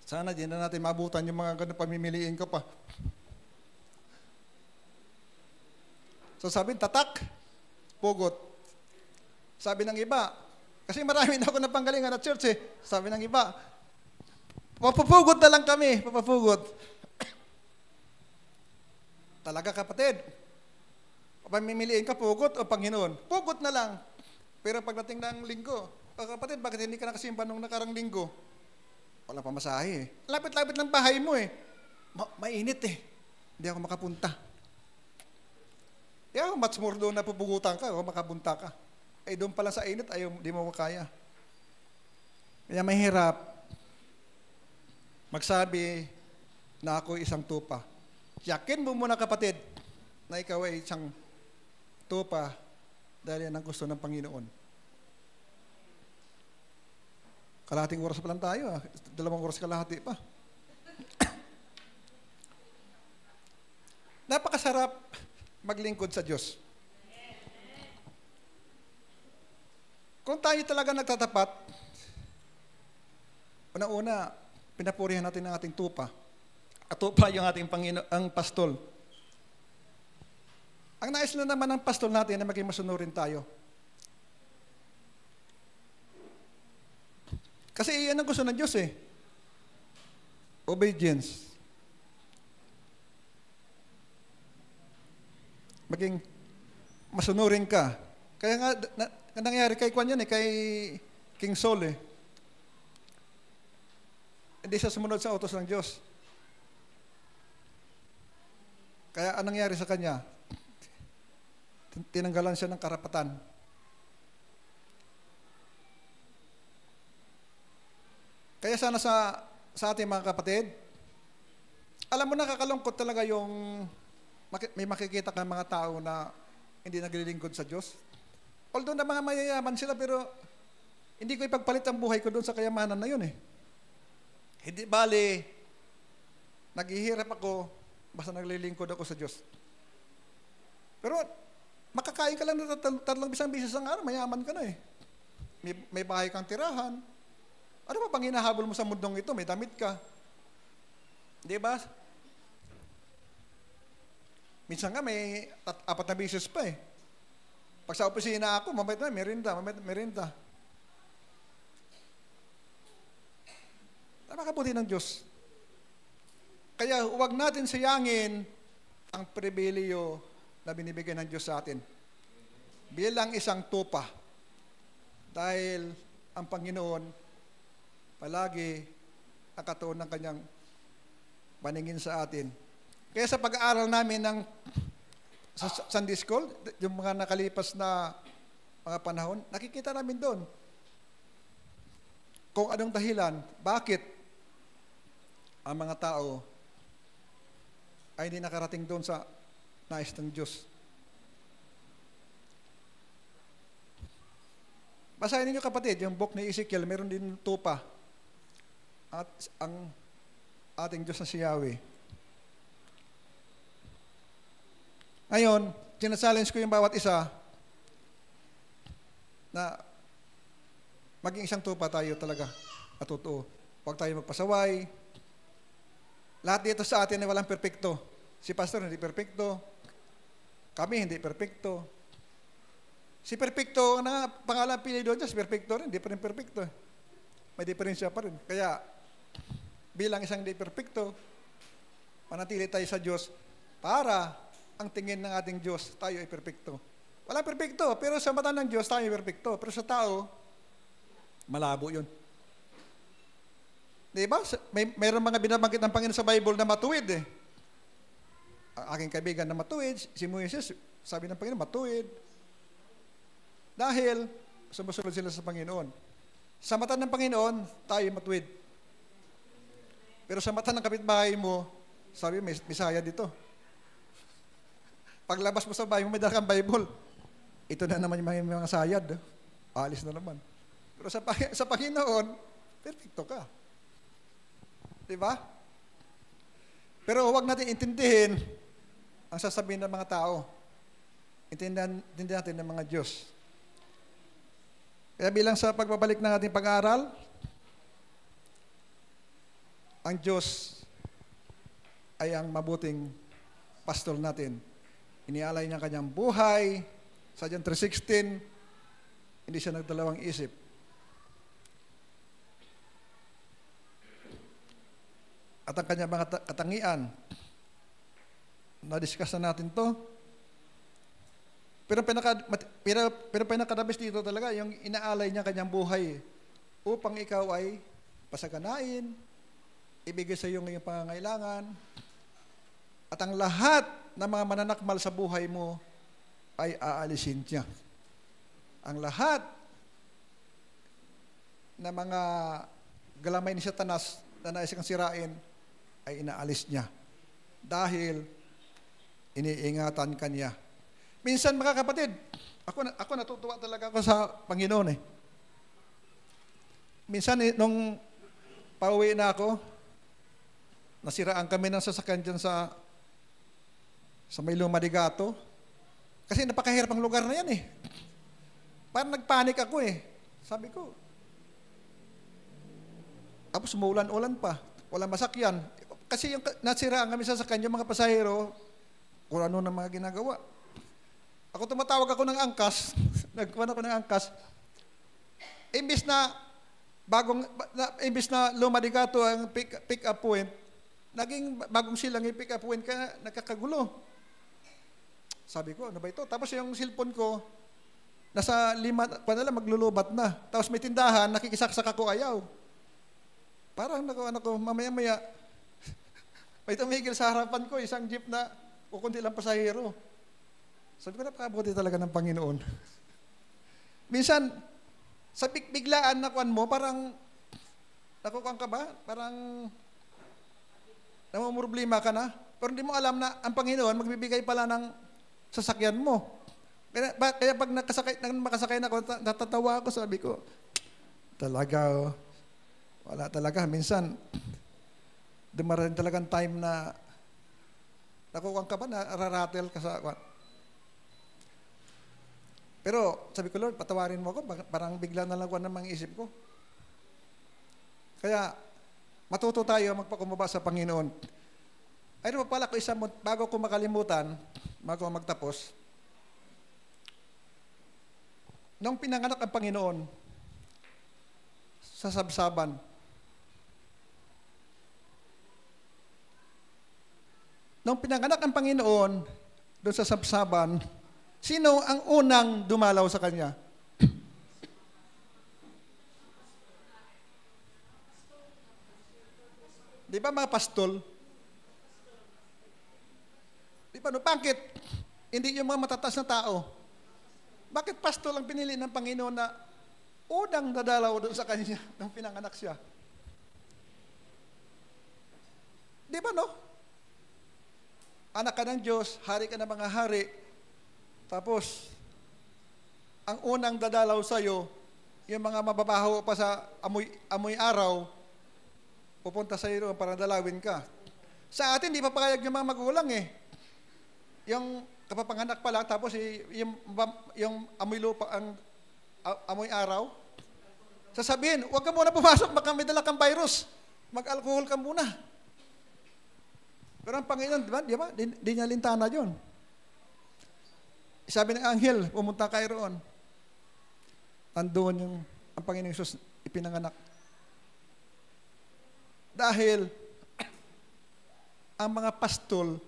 Sana din na natin maabutan yung mga ganun pamimiliin ko pa. So sabi, tatak, pugot. Sabi ng iba, kasi marami na ako napanggalingan na church eh. Sabi ng iba, papapugot na lang kami, papapugot. Talaga kapatid, pamimiliin ka pugot o Panginoon? Pugot na lang. Pero pagdating ng linggo, kapatid, bakit hindi ka nakasimba nung nakarang linggo? Wala pa masahe eh. Lapit-lapit ng bahay mo eh. Mainit eh. Hindi ako makapunta. Kaya much more doon na pupugutan ka o makapunta ka. Eh doon pala sa init, ayaw, di mo makaya. Kaya mahirap magsabi na ako isang tupa. Yakin mo muna kapatid na ikaw ay isang tupa dahil yan ang gusto ng Panginoon. Kalahating oras pa lang tayo. 2 oras kalahati pa. Napakasarap maglingkod sa Diyos. Kung tayo talaga nagtatapat, una-una, pinapurihan natin ang ating tupa. At tupa yung ating ang pastol. Ang nais na naman ng pastol natin na maging masunurin tayo. Kasi iyan ang gusto ng Diyos eh. Obedience. Maging masunurin ka. Kaya nga, nangyari kay Kwan yan eh, kay King Saul eh. Hindi siya sumunod sa utos ng Diyos. Kaya anong nangyari sa kanya? Tinanggalan siya ng karapatan. Kaya sana sa ating mga kapatid, alam mo nakakalungkot talaga yung may makikita kang mga tao na hindi naglilingkod sa Diyos. Although na mga mayayaman sila, pero hindi ko ipagpalit ang buhay ko doon sa kayamanan na yun eh. Hindi bali, naghihirap ako, basta naglilingkod ako sa Diyos. Pero, makakain ka lang na tatlong bisang bisis ang araw, mayaman ka na eh. May bahay kang tirahan. Ano ba pang hinahabol mo sa mundong ito? May damit ka. Di ba? Minsan nga may 4 na bisis pa eh. Pag sa opisina ako, mamaya na, merinda. Napakabuti ng Diyos. Kaya huwag natin sayangin ang pribilehyo na binibigay ng Diyos sa atin. Bilang isang tupa. Dahil ang Panginoon palagi nakatuon ng kanyang paningin sa atin. Kaya sa pag-aaral namin ng sa Sunday School, yung mga nakalipas na mga panahon, nakikita namin doon kung anong dahilan, bakit ang mga tao ay hindi nakarating doon sa nais ng Diyos. Basahin ninyo kapatid, yung book ni Ezekiel, meron din tupa at ang ating Diyos na si Yahweh. Ngayon, challenge ko yung bawat isa na maging isang tupa tayo talaga at totoo. Huwag tayo magpasaway. Lahat dito sa atin ay walang perpekto. Si pastor hindi perpekto. Kami hindi perpekto. Si perpekto na pangalan pinili doon dyan, si perpekto rin, hindi pa rin perpekto. May diferensya pa rin. Kaya, bilang isang hindi perpekto, manatili tayo sa Diyos para ang tingin ng ating Diyos, tayo ay perpekto. Wala perpekto, pero sa mata ng Diyos, tayo ay perpekto. Pero sa tao, malabo yun. Diba? Mayroong mga binabanggit ng Panginoon sa Bible na matuwid eh. Ang aking kaibigan na matuwid, si Moises, sabi ng Panginoon, matuwid. Dahil, sumusunod sila sa Panginoon. Sa mata ng Panginoon, tayo ay matuwid. Pero sa mata ng kapitbahay mo, sabi, may Bisaya dito. Paglabas mo sa bahay mo, may dalang Bible. Ito na naman yung mga sayad. Alis na naman. Pero sa Panginoon, perfecto ka. Diba? Pero huwag natin intindihin ang sasabihin ng mga tao. Intindihan natin ng mga Diyos. Kaya bilang sa pagbabalik ng ating pag-aaral, ang Diyos ay ang mabuting pastor natin. Inialay niya kanyang buhay. Sa John 3:16, hindi siya nagdalawang isip. At ang kanyang mga katangian, na-discuss na natin to. Pero pinakadabis dito talaga, yung inaalay niya kanyang buhay upang ikaw ay pasaganain, ibigay sa iyo ng iyong pangangailangan, at ang lahat ng mga mananakmal sa buhay mo ay aalisin niya. Ang lahat ng mga galamay ni Satanas na nais kang sirain ay inaalis niya. Dahil iniingatan ka niya. Minsan mga kapatid, ako natutuwa talaga ako sa Panginoon eh. Minsan nung pauwi na ako, nasiraan kami ng sasakyan dyan sa may Lumadigato. Kasi napakahirap ang lugar na yan eh. Parang nagpanik ako eh. Sabi ko, tapos umuulan-ulan pa. Walang masakyan. Kasi yung nasiraan kami sa sasakyan, yung mga pasahero, kung ano na mga ginagawa. Ako tumatawag ako ng angkas. Nagkuhan ako ng angkas. Imbis na Lumadigato ang pick up point, naging bagong silang yung pick up point kaya nakakagulo. Sabi ko, ano ba ito? Tapos yung cellphone ko, nasa 5, maglulubat na. Tapos may tindahan, nakikisaksak ako, ayaw. Parang mamaya-maya, may tumigil sa harapan ko, isang jeep na kukunti lang pasahero. Sabi ko, napakabuti talaga ng Panginoon. Minsan, sa biglaan na kuwan mo, parang, nakukuhan ka ba? Parang, namumroblema ka na. Pero hindi mo alam na ang Panginoon, magbibigay pala ng sasakyan mo. Kaya pag makasakay na ako, natatawa ako, sabi ko, Talaga, oh. Wala talaga. Minsan, dumarating talagang time na nakukuha ka ba, nararatel ka sa... Pero sabi ko, Lord, patawarin mo ako. Parang bigla na lang ng mga isip ko. Kaya, matuto tayo magpakumbaba sa Panginoon. Ay, pa pala ko isa, bago ko makalimutan, bago ko magtapos, nung pinanganak ang Panginoon sa sabsaban, nung pinanganak ang Panginoon doon sa sabsaban, sino ang unang dumalaw sa Kanya? Di ba mga pastol? Di ba, no? Bakit? Hindi yung mga matatas na tao. Bakit pastol ang pinili ng Panginoon na unang dadalaw doon sa Kanya nung pinanganak siya? Di ba, no? Anak ka ng Diyos, hari ka ng mga hari, tapos, ang unang dadalaw sa'yo, yung mga mababaho pa sa amoy araw, pupunta sa'yo doon para dalawin ka. Sa atin, di pa payag yung mga magulang eh. Yung kapapanganak pa lang, tapos yung amoy lupa, ang amoy araw, sasabihin, huwag ka muna pumasok, baka may dala kang virus. Mag-alcohol ka muna. Pero ang Panginoon, di ba? Di niya lintana yun. Sabi ng anghel, pumunta kayo roon. Nandoon ang Panginoong Isus ipinanganak. Dahil ang mga pastol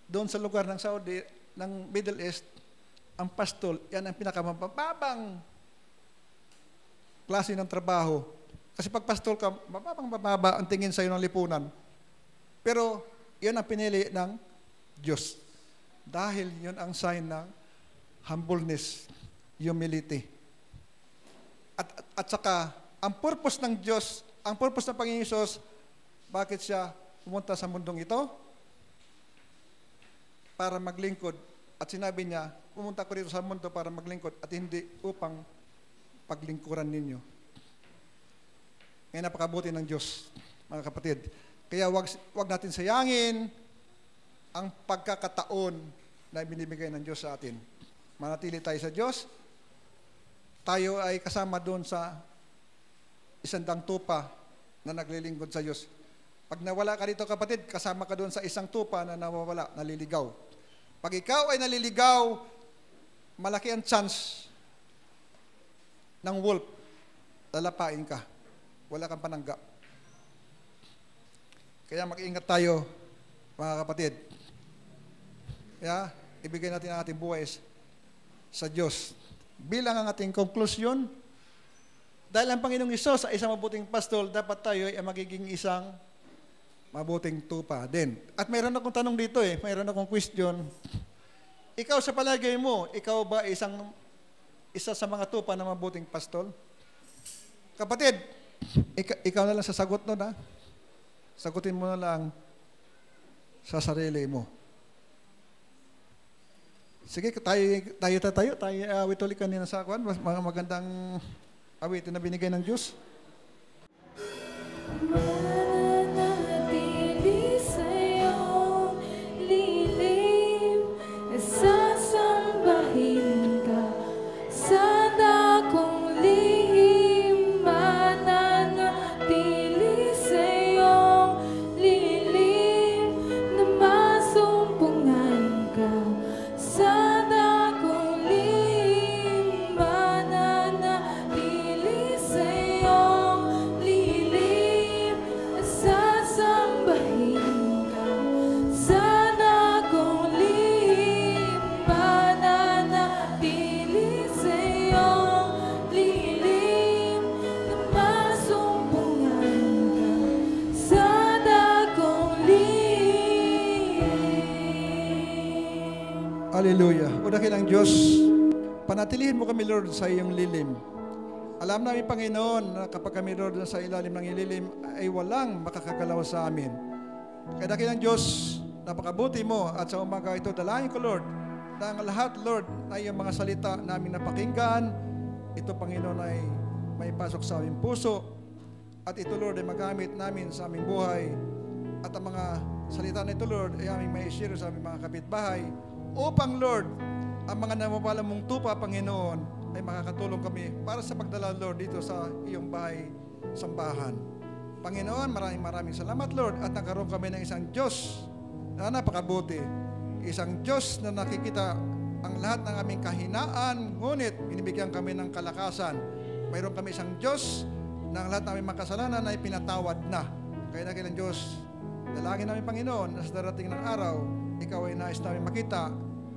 doon sa lugar ng Saudi, ng Middle East, ang pastol, yan ang pinakamababang klase ng trabaho. Kasi pag pastol ka, mababa ang tingin sa'yo ng lipunan. Pero, yan ang pinili ng Diyos. Dahil yun ang sign ng humbleness, humility. At saka, ang purpose ng Diyos, ang purpose ng Panginoon Hesus, bakit siya pumunta sa mundong ito? Para maglingkod. At sinabi niya, pumunta ko dito sa mundo para maglingkod at hindi upang paglingkuran ninyo. Ngayon napakabuti ng Diyos, mga kapatid. Kaya wag natin sayangin ang pagkakataon na binibigay ng Diyos sa atin. Manatili tayo sa Diyos. Tayo ay kasama doon sa isang tupa na naglilingkod sa Diyos. Pag nawala ka dito kapatid, kasama ka doon sa isang tupa na nawawala, naliligaw. Pag ikaw ay naliligaw, malaki ang chance ng wolf, lalapain ka. Wala kang panangga. Kaya mag-ingat tayo, mga kapatid. Kaya, ibigay natin ang ating buhay sa Diyos. Bilang ang ating konklusyon, dahil ang Panginoong Hesus ay isang mabuting pastol, dapat tayo ay magiging isang mabuting tupa din. At mayroon akong tanong dito mayroon akong question. Ikaw sa palagay mo, ikaw ba isa sa mga tupa na mabuting pastol? Kapatid, ikaw na lang sasagot nun ha. Sagutin mo na lang sa sarili mo. Sige, tayo awit ulit kanina sa akin. Mga magandang awitin na binigay ng Diyos. Mananatili sa'yong lilim, sasambahin ka sa dakong lihim. Mananatili sa'yong lilim, na masumpungan ka sa dakong lihim. Mananatili sa'yong lilim, sasambahin ka sa dakong lihim. Mananatili sa'yong lilim, na masumpungan ka sa dakong lihim. Hallelujah. O dakilang Diyos, panatilihin mo kami, Lord, sa iyong lilim. Alam namin, Panginoon, na kapag kami, Lord, sa ilalim ng iyong lilim, ay walang makakagalaw sa amin. Kaya dakilang Diyos, napakabuti mo at sa umaga ito, dalangin ko, Lord, na ang lahat, Lord, na iyong mga salita namin napakinggan, ito, Panginoon, ay maipasok sa aming puso. At ito, Lord, ay magamit namin sa aming buhay. At ang mga salita na ito, Lord, ay aming mai-share sa aming mga kapitbahay. Upang, Lord, ang mga namabalang mong tupa, Panginoon, ay makakatulong kami para sa pagdala, Lord, dito sa iyong bahay, sambahan. Panginoon, maraming salamat, Lord, at nagkaroon kami ng isang Diyos na napakabuti. Isang Diyos na nakikita ang lahat ng aming kahinaan, ngunit binibigyan kami ng kalakasan. Mayroon kami isang Diyos na ang lahat ng aming makasalanan ay pinatawad na. Kaya na kailang Diyos, dalangin namin, Panginoon, na sa darating ng araw, ikaw ay nais namin makita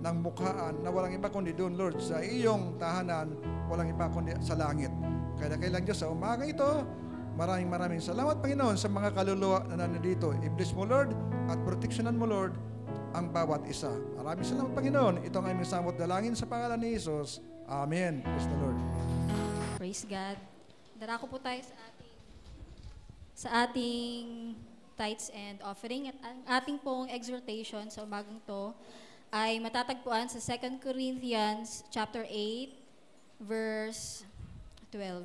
ng mukhaan na walang iba kundi doon, Lord, sa iyong tahanan, walang iba kundi sa langit. Kaya na kailang Diyos, sa umaga ito, maraming salamat, Panginoon, sa mga kaluluwa na nandito. I-bless mo, Lord, at proteksyonan mo, Lord, ang bawat isa. Maraming salamat, Panginoon. Ito ang aming samot dalangin sa pangalan ni Jesus. Amen. Praise the Lord. Praise God. Darako po tayo sa ating tithes and offering. At ang ating pong exhortation sa umagang to ay matatagpuan sa 2 Corinthians chapter 8, verse 12.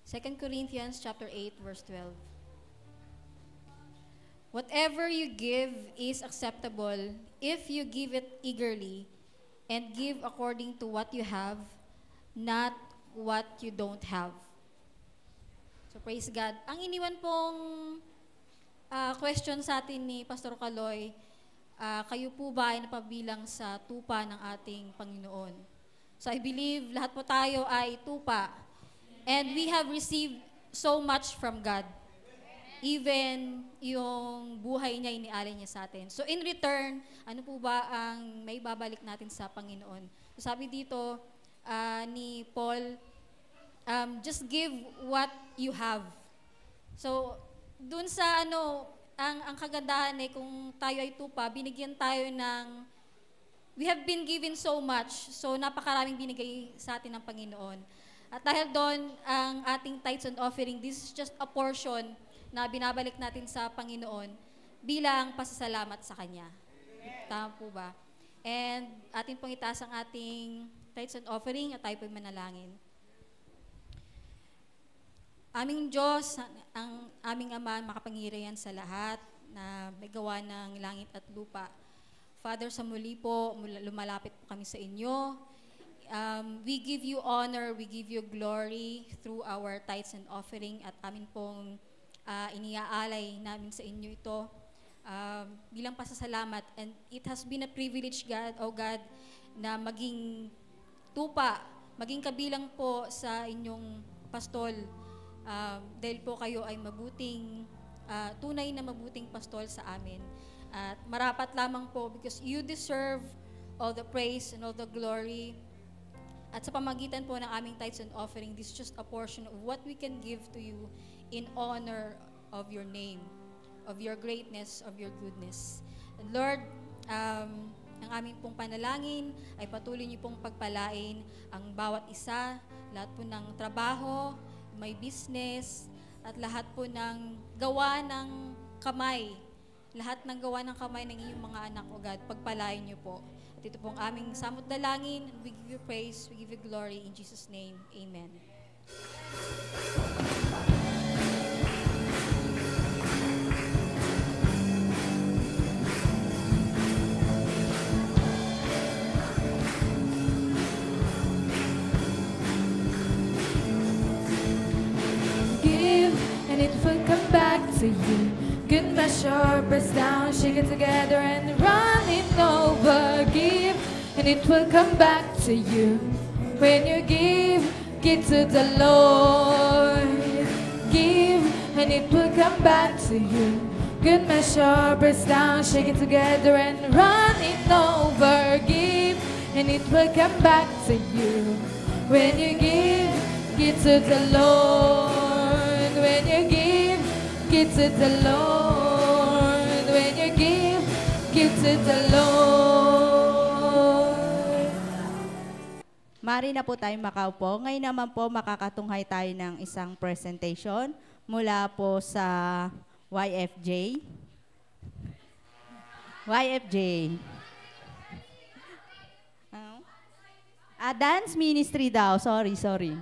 2 Corinthians chapter 8, verse 12. Whatever you give is acceptable if you give it eagerly and give according to what you have, not what you don't have. So praise God. Ang iniwan pong question sa atin ni Pastor Kaloy, kayo po ba ay napabilang sa tupa ng ating Panginoon? So I believe lahat po tayo ay tupa. And we have received so much from God. Even yung buhay niya, inialay niya sa atin. So in return, ano po ba ang may babalik natin sa Panginoon? So sabi dito ni Paul, just give what you have. So dun sa ang kagandahan ay kung tayo ay tupa, binigyan tayo ng, we have been given so much. So napakaraming binigay sa atin ng Panginoon. At dahil doon, ang ating tithes and offering, this is just a portion na binabalik natin sa Panginoon bilang pasasalamat sa Kanya. Tama po ba? And atin pong itaas ang ating tithes and offering at tayo po'y manalangin. Aming Diyos, ang aming Ama, makapangyarihan sa lahat na may gawa ng langit at lupa. Father, sa muli po, lumalapit po kami sa inyo. We give you honor, we give you glory through our tithes and offering at amin pong iniaalay namin sa inyo ito bilang pasasalamat. And it has been a privilege, God, O God, na maging tupa, maging kabilang po sa inyong pastol. Dahil po kayo ay mabuting, tunay na mabuting pastol sa amin. At marapat lamang po because you deserve all the praise and all the glory. At sa pamagitan po ng aming tithes and offering, this is just a portion of what we can give to you in honor of your name, of your greatness, of your goodness. And Lord, ang aming pong panalangin ay patuloy niyo pong pagpalain ang bawat isa, lahat po ng trabaho, may business, at lahat po ng gawa ng kamay, lahat ng gawa ng kamay ng iyong mga anak, O God, pagpalain niyo po. At ito pong aming samot dalangin, we give you praise, we give you glory, in Jesus' name, Amen. Give, and it will come back to you. Good measure, press down, shake it together and run it over. Give, and it will come back to you. When you give to the Lord. Give, and it will come back to you. Good measure, press down, shake it together and run it over. Give, and it will come back to you. When you give to the Lord. When you give to the Lord. When you give to the Lord. Mari na po tayo makaupo. Ngayon naman po makakatunghay tayo ng isang presentation mula po sa YFJ. YFJ. Dance ministry daw. Sorry, sorry.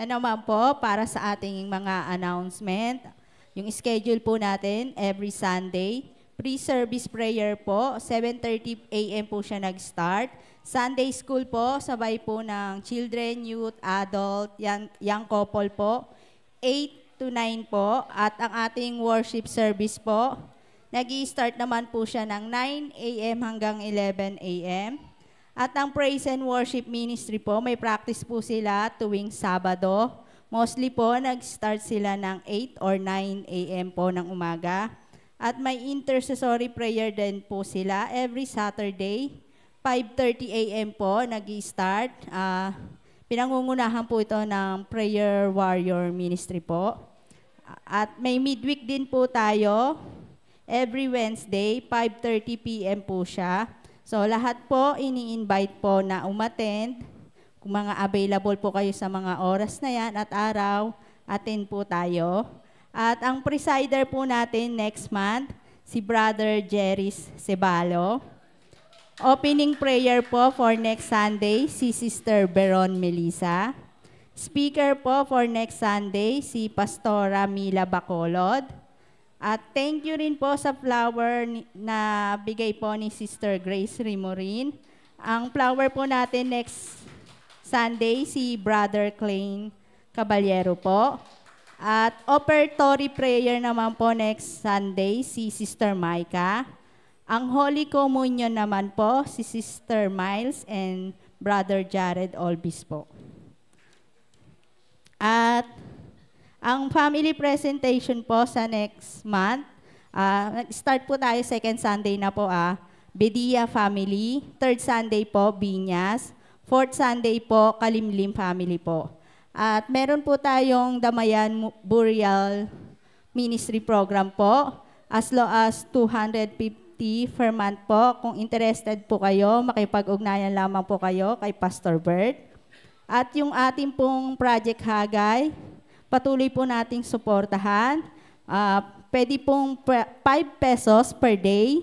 Yan naman po para sa ating mga announcement. Yung schedule po natin every Sunday Pre-service prayer po, 7:30 a.m. po siya nag-start. Sunday school po, sabay po ng children, youth, adult, young couple po, 8 to 9 po. At ang ating worship service po, nag-i-start naman po siya ng 9 a.m. hanggang 11 a.m. At ang praise and worship ministry po, may practice po sila tuwing Sabado. Mostly po, nag-start sila ng 8 or 9 a.m. po ng umaga. At may intercessory prayer din po sila every Saturday, 5:30 a.m. po, nag-i-start. Pinangungunahan po ito ng Prayer Warrior Ministry po. At may midweek din po tayo, every Wednesday, 5:30 p.m. po siya. So lahat po ini-invite po na umattend. Kung mga available po kayo sa mga oras na yan at araw, attend po tayo. At ang presider po natin next month, si Brother Jerry Cebalo. Opening prayer po for next Sunday, si Sister Beron Melissa. Speaker po for next Sunday, si Pastora Mila Bacolod. At thank you rin po sa flower na bigay po ni Sister Grace Rimorin. Ang flower po natin next Sunday, si Brother Klein Caballero po. At offertory prayer naman po next Sunday, si Sister Micah. Ang Holy Communion naman po, si Sister Miles and Brother Jared Olbis po. At ang family presentation po sa next month, start po tayo second Sunday na po, Bedia Family. Third Sunday po, Binyas. Fourth Sunday po, Kalimlim Family po. At meron po tayong Damayan Burial Ministry Program po, as low as 250 per month po. Kung interested po kayo, makipag-ugnayan lamang po kayo kay Pastor Bert. At yung ating pong Project Hagay, patuloy po nating suportahan. Pwede pong 5 pesos per day,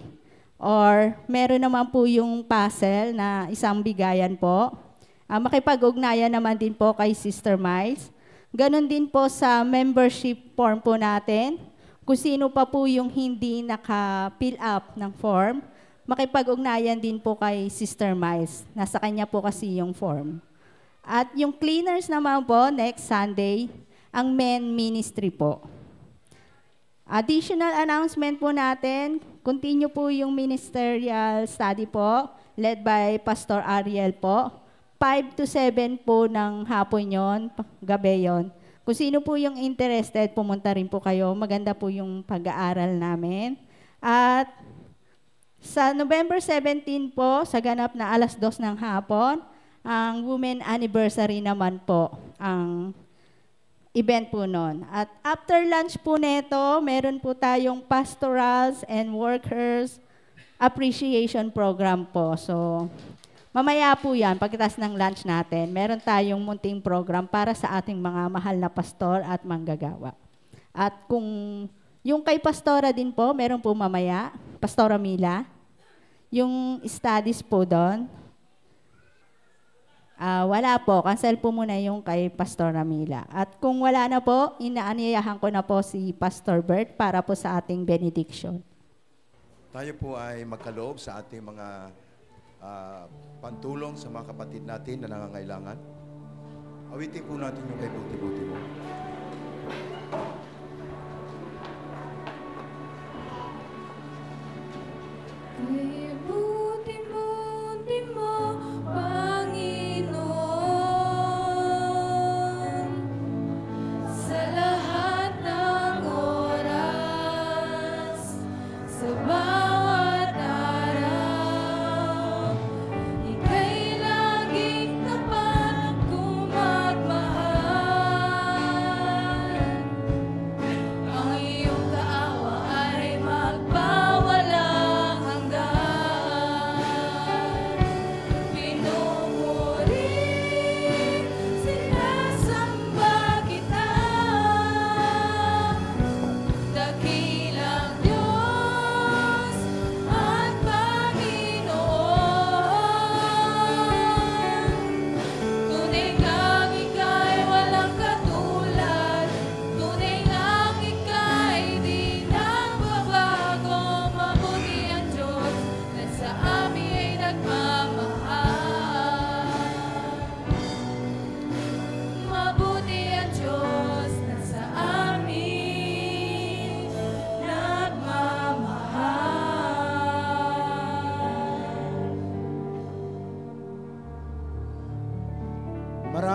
or meron naman po yung puzzle na isang bigayan po. Makipag-ugnayan naman din po kay Sister Miles. Ganon din po sa membership form po natin. Kung sino pa po yung hindi naka-fill up ng form, makipag-ugnayan din po kay Sister Miles. Nasa kanya po kasi yung form. At yung cleaners naman po, next Sunday, ang men ministry po. Additional announcement po natin, continue po yung ministerial study po, led by Pastor Ariel po. 5 to 7 po ng hapon yon, gabi yon. Kung sino po yung interested, pumunta rin po kayo. Maganda po yung pag-aaral namin. At sa November 17 po, sa ganap na 2:00 ng hapon, ang Women Anniversary naman po, ang event po nun. At after lunch po neto, meron po tayong Pastorals and Workers Appreciation Program po. So, mamaya po yan, pagkitas ng lunch natin, meron tayong munting program para sa ating mga mahal na pastor at manggagawa. At kung yung kay Pastora din po, meron po mamaya, Pastora Mila, yung studies po doon, wala po, cancel po muna yung kay Pastora Mila. At kung wala na po, inaanyayahan ko na po si Pastor Bert para po sa ating benediction. Tayo po ay magkaloob sa ating mga pantulong sa mga kapatid natin na nangangailangan. Awitin po natin yung kay Buti-Buti mo. Kay buti-buti mo, Panginoon, sa lahat ng oras, sa bawat araw, ika'y laging tapat kung magmahal.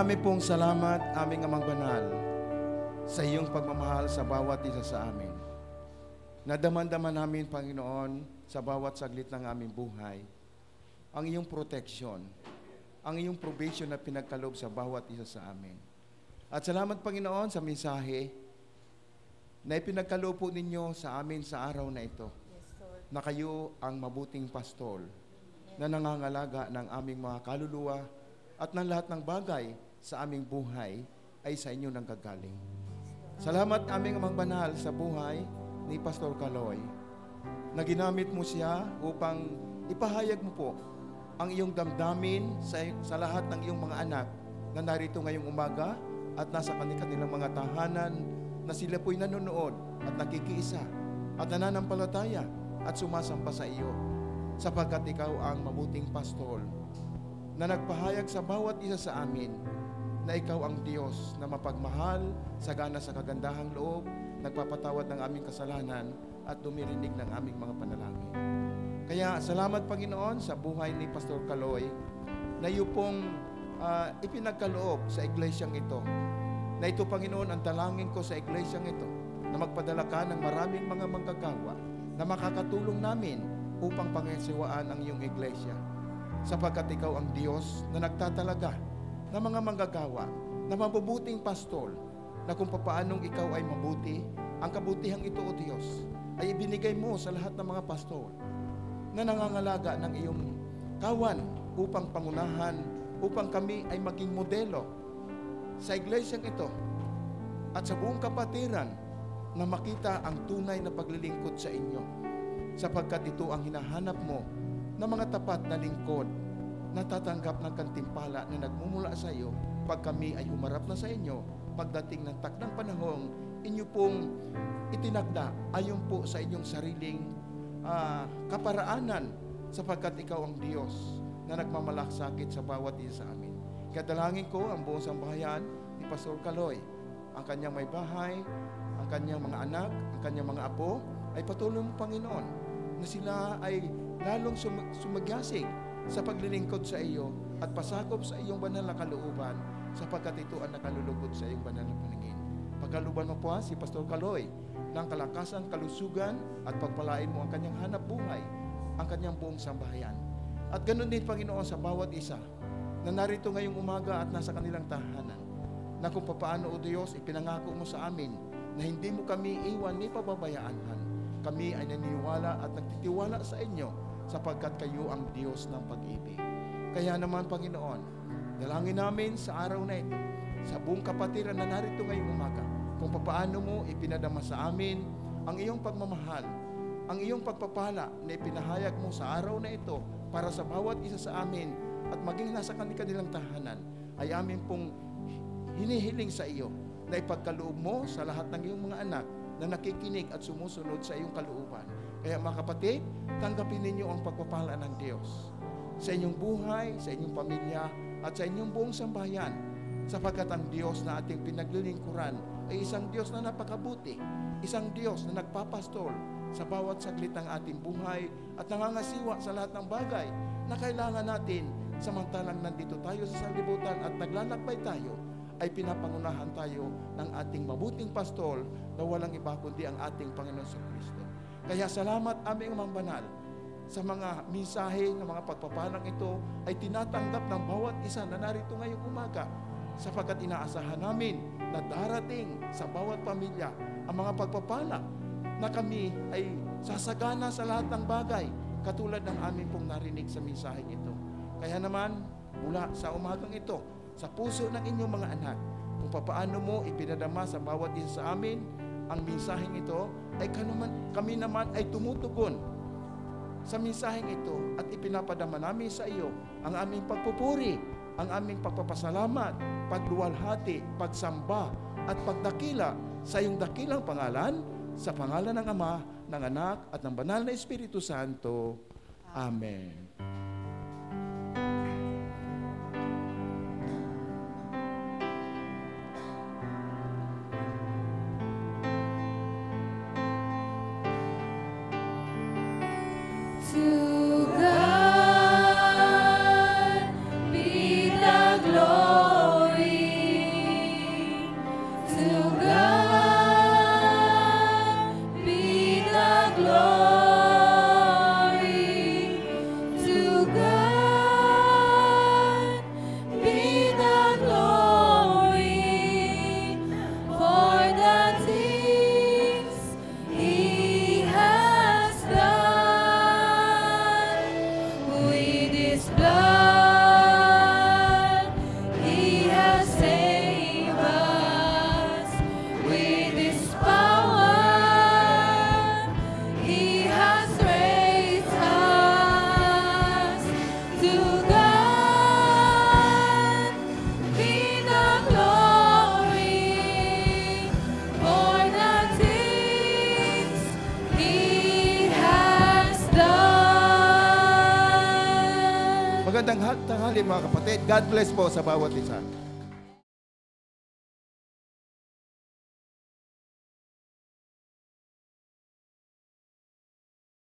Marami pong salamat, aming Amang Banal, sa iyong pagmamahal sa bawat isa sa amin. Nadaman-daman namin, Panginoon, sa bawat saglit ng aming buhay, ang iyong protection, ang iyong provision na pinagkaloob sa bawat isa sa amin. At salamat, Panginoon, sa mensahe na ipinagkaloob po ninyo sa amin sa araw na ito, na kayo ang mabuting pastol na nangangalaga ng aming mga kaluluwa at ng lahat ng bagay sa aming buhay ay sa inyo nanggagaling. Salamat, aming Amang Banal, sa buhay ni Pastor Kaloy, na ginamit mo siya upang ipahayag mo po ang iyong damdamin sa lahat ng iyong mga anak na narito ngayong umaga at nasa kanilang mga tahanan, na sila po'y nanonood at nakikiisa at nananampalataya at sumasamba sa iyo, sapagkat ikaw ang mabuting pastol na nagpahayag sa bawat isa sa amin na ikaw ang Diyos na mapagmahal, sagana sa kagandahang loob, nagpapatawad ng aming kasalanan at dumirinig ng aming mga panalangin. Kaya salamat, Panginoon, sa buhay ni Pastor Kaloy na iyo pong ipinagkaloob sa iglesyang ito. Na ito, Panginoon, ang talangin ko sa iglesyang ito, na magpadala ka ng maraming mga manggagawa na makakatulong namin upang pangasiwaan ang iyong iglesia. Sapagkat ikaw ang Diyos na nagtatalaga ng mga manggagawa, na mabubuting pastol, na kung papaanong ikaw ay mabuti, ang kabutihang ito, O Diyos, ay ibinigay mo sa lahat ng mga pastol na nangangalaga ng iyong kawan upang pangunahan, upang kami ay maging modelo sa iglesyang ito at sa buong kapatiran na makita ang tunay na paglilingkod sa inyo, sapagkat ito ang hinahanap mo na mga tapat na lingkod na tatanggap ng kantimpala na nagmumula sa iyo pag kami ay humarap na sa inyo pagdating ng takdang panahong inyo pong itinagda ayon po sa inyong sariling kaparaanan, sapagkat ikaw ang Diyos na nagmamalasakit sa bawat isa sa amin. Kaya dalangin ko ang buong sambahayan ni Pastor Kaloy, ang kanyang may bahay, ang kanyang mga anak, ang kanyang mga apo, ay patuloy mo, Panginoon, na sila ay lalong sumagyasig sa paglilingkod sa iyo at pasakop sa iyong banal na kalooban, sapagkat ito ang nakalulugod sa iyong banal na paningin. Pagkaluban mo po si Pastor Kaloy ng kalakasan, kalusugan at pagpalain mo ang kanyang hanap buhay, ang kanyang buong sambahayan. At ganun din, Panginoon, sa bawat isa na narito ngayong umaga at nasa kanilang tahanan, na kung papaano, O Diyos, ipinangako mo sa amin na hindi mo kami iwan ni pababayaan. Kami ay naniniwala at nagtitiwala sa inyo, sapagkat kayo ang Diyos ng pag-ibig. Kaya naman, Panginoon, dalangin namin sa araw na ito, sa buong kapatiran na narito ngayong umaga, kung papaano mo ipinadama sa amin ang iyong pagmamahal, ang iyong pagpapala na ipinahayag mo sa araw na ito para sa bawat isa sa amin at maging nasa kanilang tahanan, ay amin pong hinihiling sa iyo na ipagkaloob mo sa lahat ng iyong mga anak na nakikinig at sumusunod sa iyong kalooban. Kaya mga kapatid, tanggapin ninyo ang pagpapala ng Diyos sa inyong buhay, sa inyong pamilya, at sa inyong buong sambahayan, sapagkat ang Diyos na ating pinaglilingkuran ay isang Diyos na napakabuti, isang Diyos na nagpapastol sa bawat saglit ng ating buhay at nangangasiwa sa lahat ng bagay na kailangan natin. Samantalang nandito tayo sa sanlibutan at naglalakbay tayo, ay pinapangunahan tayo ng ating mabuting pastol na walang iba kundi ang ating Panginoon Kristo. Kaya salamat, aming Amang Banal, sa mga mensahe ng mga pagpapalang ito ay tinatanggap ng bawat isa na narito ngayong umaga, sapagkat inaasahan namin na darating sa bawat pamilya ang mga pagpapala na kami ay sasagana sa lahat ng bagay, katulad ng aming pong narinig sa mensaheng ito. Kaya naman, mula sa umagang ito, sa puso ng inyong mga anak, kung papaano mo ipinadama sa bawat isa sa amin ang mensaheng ito, ay kami naman ay tumutugon sa mensaheng ito at ipinapadama namin sa iyo ang aming pagpupuri, ang aming pagpapasalamat, pagluwalhati, pagsamba at pagdakila sa iyong dakilang pangalan, sa pangalan ng Ama, ng Anak at ng Banal na Espiritu Santo. Amen. To God be the glory. tanghali mga kapatid. God bless po sa bawat isa.